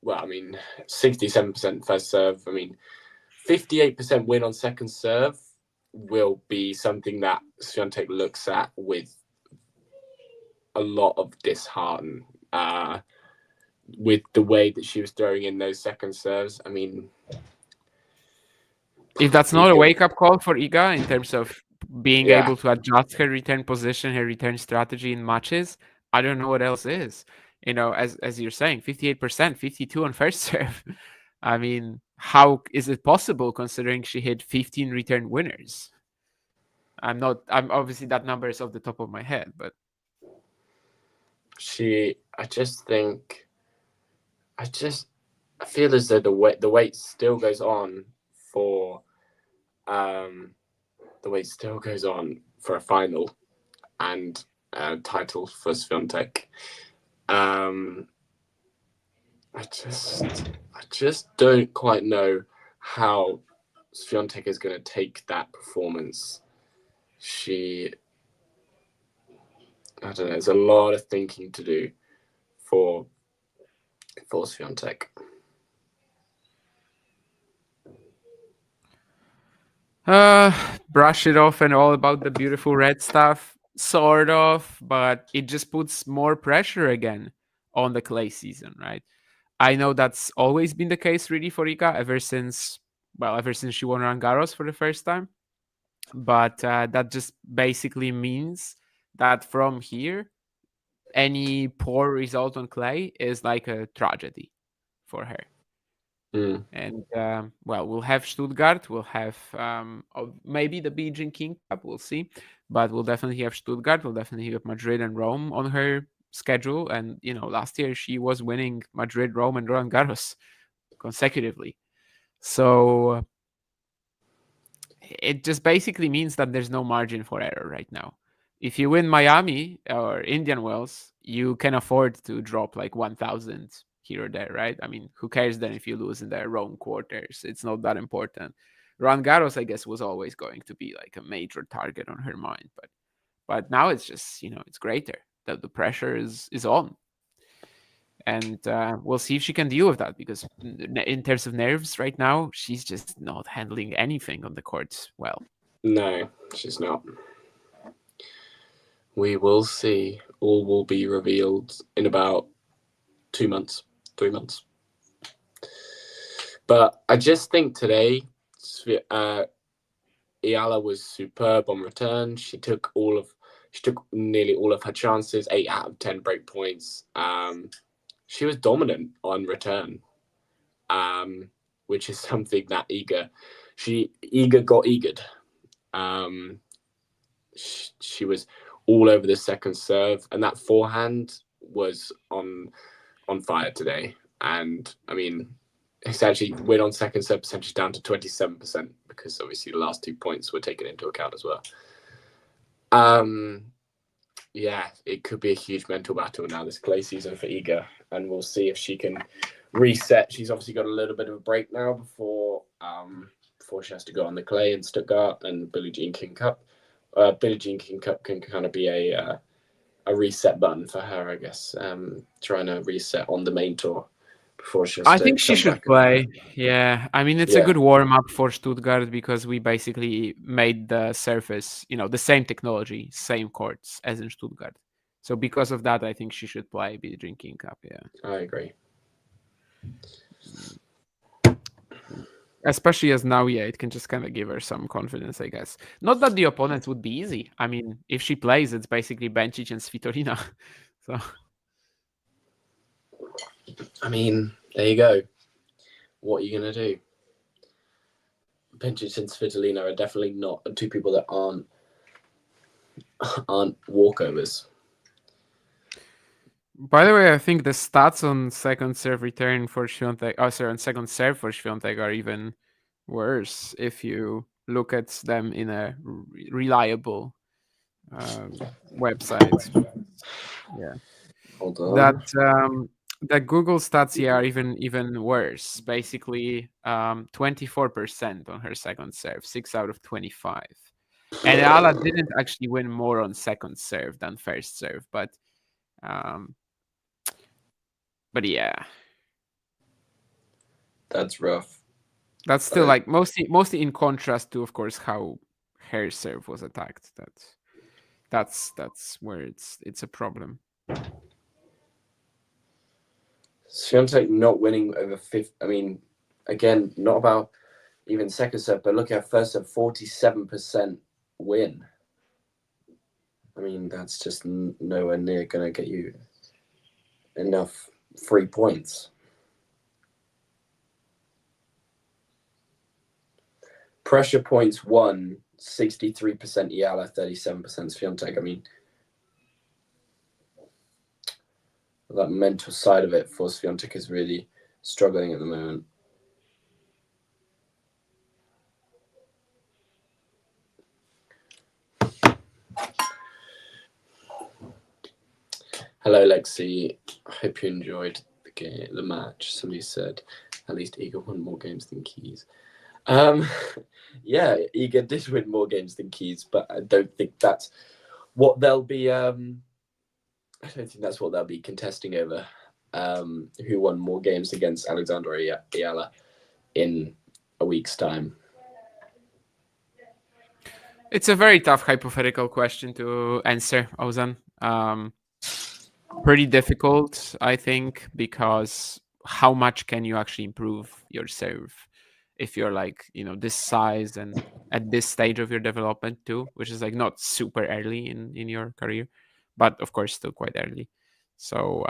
67% first serve. I mean, 58% win on second serve will be something that Swiatek looks at with a lot of dishearten with the way that she was throwing in those second serves. I mean, if that's not a wake-up call for Iga in terms of being able to adjust her return position, her return strategy in matches, I don't know what else is. You know, as you're saying, 58%, 52 on first serve. I mean, how is it possible considering she hit 15 return winners? I'm obviously, that number is off the top of my head, but I feel as though the wait still goes on for a final and title for Swiatek. I just don't quite know how Swiatek is going to take that performance. I don't know. There's a lot of thinking to do for Swiatek. Brush it off and all about the beautiful red stuff, sort of, but it just puts more pressure again on the clay season, right? I know that's always been the case really for Iga ever since she won Roland Garros for the first time. But that just basically means that from here, any poor result on clay is like a tragedy for her. And we'll have Stuttgart, we'll have maybe the Beijing King Cup, we'll see, but we'll definitely have Stuttgart, we'll definitely have Madrid and Rome on her schedule. And last year she was winning Madrid, Rome, and Roland Garros consecutively. So it just basically means that there's no margin for error right now. If you win Miami or Indian Wells, you can afford to drop like 1,000 here or there, right? I mean, who cares then if you lose in the Rome quarters? It's not that important. Roland Garros, I guess, was always going to be like a major target on her mind, but now it's just it's greater that the pressure is on, and we'll see if she can deal with that, because in terms of nerves right now, she's just not handling anything on the court well. No, she's not. We will see. All will be revealed in about 2 months, 3 months. But I just think today, Eala was superb on return. She took nearly all of her chances, 8 out of 10 break points. She was dominant on return, which is something that Iga got eagered. She was all over the second serve, and that forehand was on fire today. And I mean, it's actually win on second serve percentage down to 27% because obviously the last 2 points were taken into account as well. Yeah, it could be a huge mental battle now this clay season for Iga, and we'll see if she can reset. She's obviously got a little bit of a break now before she has to go on the clay in Stuttgart and Billie Jean King Cup. Billie Jean King Cup can kind of be a reset button for her, I guess. Trying to reset on the main tour before she has I to think she come should back. play. Yeah, I mean it's a Yeah. good warm up for Stuttgart because we basically made the surface, the same technology, same courts as in Stuttgart. So because of that, I think she should play the Drinking Cup. Yeah, I agree. Especially as now, yeah, it can just kind of give her some confidence, I guess. Not that the opponents would be easy. I mean, if she plays, it's basically Bencic and Svitolina. So, I mean, there you go. What are you gonna do? Bencic and Svitolina are definitely not two people that aren't walkovers. by the way, I think the stats on second serve return for Swiatek, on second serve for Swiatek are even worse if you look at them in a reliable website. Yeah, Hold on. that Google stats here are even worse. Basically, 24% on her second serve, 6 out of 25. And Eala didn't actually win more on second serve than first serve, but yeah, that's rough. That's still like mostly in contrast to, of course, how her serve was attacked. That's where it's a problem. Swiatek not winning over 50. I mean, again, not about even second serve, but look at first serve, 47% win. I mean, that's just nowhere near going to get you enough free points. Pressure points won, 63% Eala, 37% Swiatek. I mean, that mental side of it for Swiatek is really struggling at the moment. Hello, Lexi. I hope you enjoyed the match. Somebody said at least Iga won more games than Keys. Yeah, Iga did win more games than Keys, but I don't think that's what they'll be. I don't think that's what they'll be contesting over. Who won more games against Alexandra or Eala in a week's time? It's a very tough hypothetical question to answer, Ozan. Pretty difficult, I think, because how much can you actually improve your serve if you're like, this size and at this stage of your development too, which is like not super early in your career, but of course still quite early. So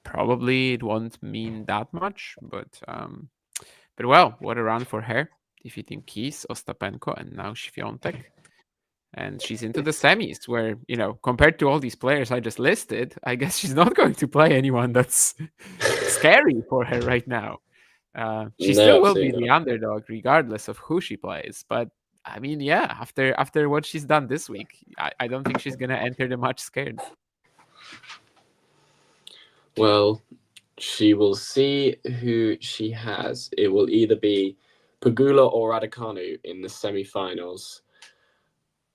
probably it won't mean that much, but well, what a run for her. Defeating Keys, Ostapenko, and now Swiatek. And she's into the semis where, compared to all these players I just listed, I guess she's not going to play anyone that's scary for her right now. She still will be the underdog regardless of who she plays. But I mean, yeah, after what she's done this week, I don't think she's going to enter the match scared. Well, she will see who she has. It will either be Pegula or Raducanu in the semi-finals.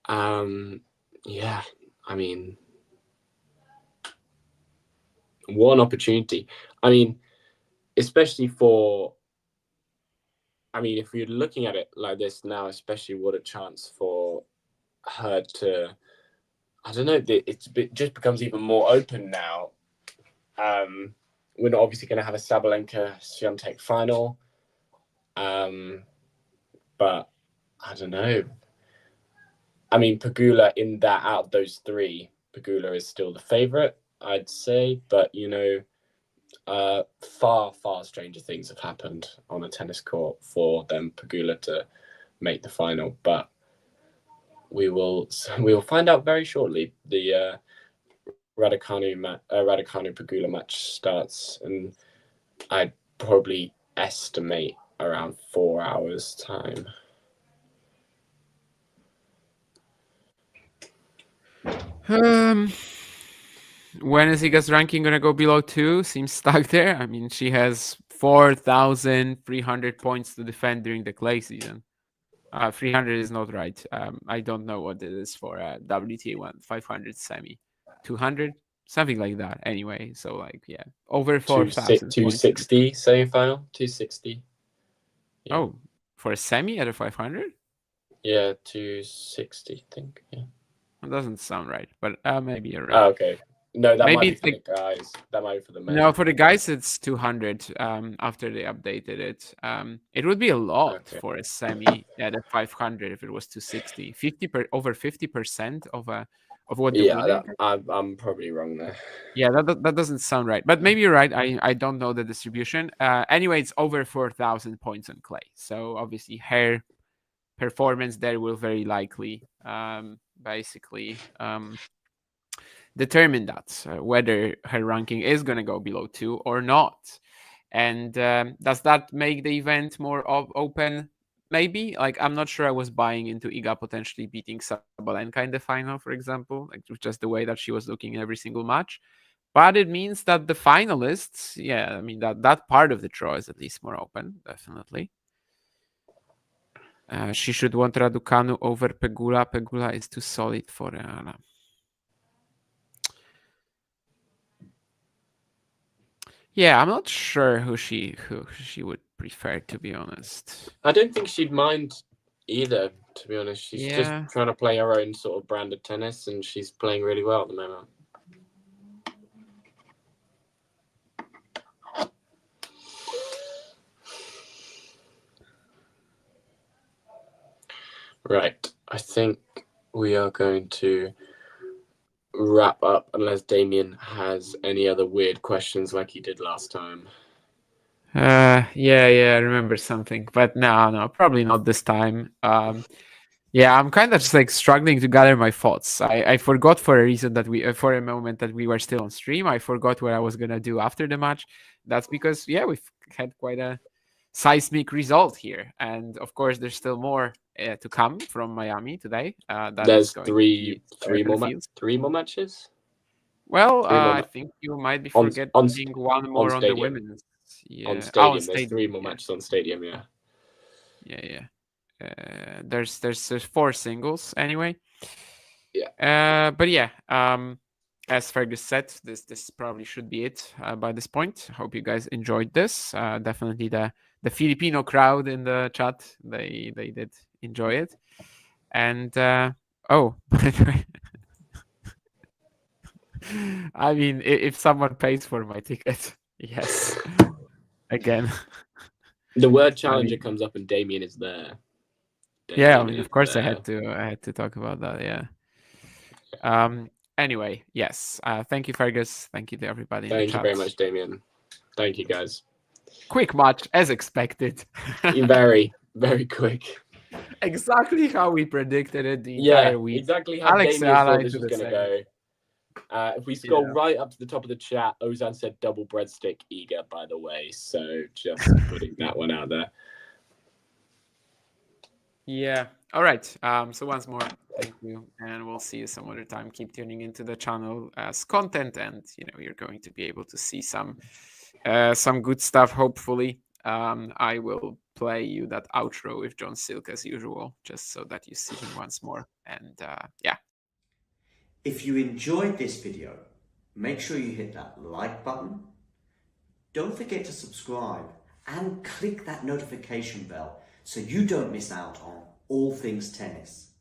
Yeah, I mean, one opportunity. I mean, especially for, if you're looking at it like this now, especially what a chance for her to, I don't know, it just becomes even more open now. We're not obviously going to have a Sabalenka-Swiatek final, but I don't know. I mean, Pegula out of those three, Pegula is still the favorite, I'd say. But, far, far stranger things have happened on a tennis court for them, Pegula, to make the final. But we will find out very shortly. The Raducanu Pegula match starts, and I probably estimate around 4 hours time. When is Iga's ranking gonna go below 2? Seems stuck there. I mean, she has 4,300 points to defend during the clay season. 300 is not right. I don't know what it is for WTA 500 semi. 200? Something like that. Anyway, so like, yeah, over 4,000 260 semi-final? 260. Yeah. Oh, for a semi at a 500? Yeah, 260, I think. Yeah. It doesn't sound right, but maybe you're right. Oh, okay. No, that maybe might be for the guys. That might be for the men. No, for the guys, it's 200 after they updated it. It would be a lot for a semi at a 500 if it was 260. Over 50% of what the winner. I'm probably wrong there. Yeah, that doesn't sound right. But maybe you're right. I don't know the distribution. Anyway, it's over 4,000 points on clay. So obviously her performance there will very likely basically determine that whether her ranking is going to go below 2 or not. And does that make the event more open? Maybe. Like, I'm not sure I was buying into Iga potentially beating Sabalenka in the final, for example, like just the way that she was looking in every single match. But it means that the finalists, yeah, I mean, that part of the draw is at least more open, definitely. She should want Raducanu over Pegula. Pegula is too solid for Eala. Yeah, I'm not sure who she would prefer, to be honest. I don't think she'd mind either, to be honest. She's just trying to play her own sort of brand of tennis, and she's playing really well at the moment. Right, I think we are going to wrap up unless Damien has any other weird questions like he did last time. Yeah, I remember something, but no, probably not this time. Yeah, I'm kind of just like struggling to gather my thoughts. I forgot for a reason that for a moment that we were still on stream. I forgot what I was gonna do after the match. That's because we've had quite a seismic result here, and of course there's still more to come from Miami today. There's three more matches. Well, I think you might be forgetting one more on the women's. Yeah. On Stadium, there's 3 more matches on Stadium. Yeah. There's 4 singles anyway. Yeah. But yeah. As Fergus said, this probably should be it by this point. Hope you guys enjoyed this. Definitely the Filipino crowd in the chat, they did enjoy it. And by the way, I mean, if someone pays for my ticket, yes. Again, the word challenger comes up and Damien is there. I mean, of course, I had to talk about that. Yeah. Anyway, yes. Thank you, Fergus. Thank you to everybody. Thank you very much, Damien. Thank you, guys. Quick match, as expected. Very, very quick. Exactly how we predicted it the entire week. Exactly how Damien thought this was going to go. If we scroll right up to the top of the chat, Ozan said double breadstick Iga, by the way. So just putting that one out there. Yeah. All right. So once more, thank you, and we'll see you some other time. Keep tuning into the channel as content, and you're going to be able to see some good stuff. Hopefully, I will play you that outro with John Silk as usual, just so that you see him once more. And yeah. If you enjoyed this video, make sure you hit that like button. Don't forget to subscribe and click that notification bell so you don't miss out on all things tennis.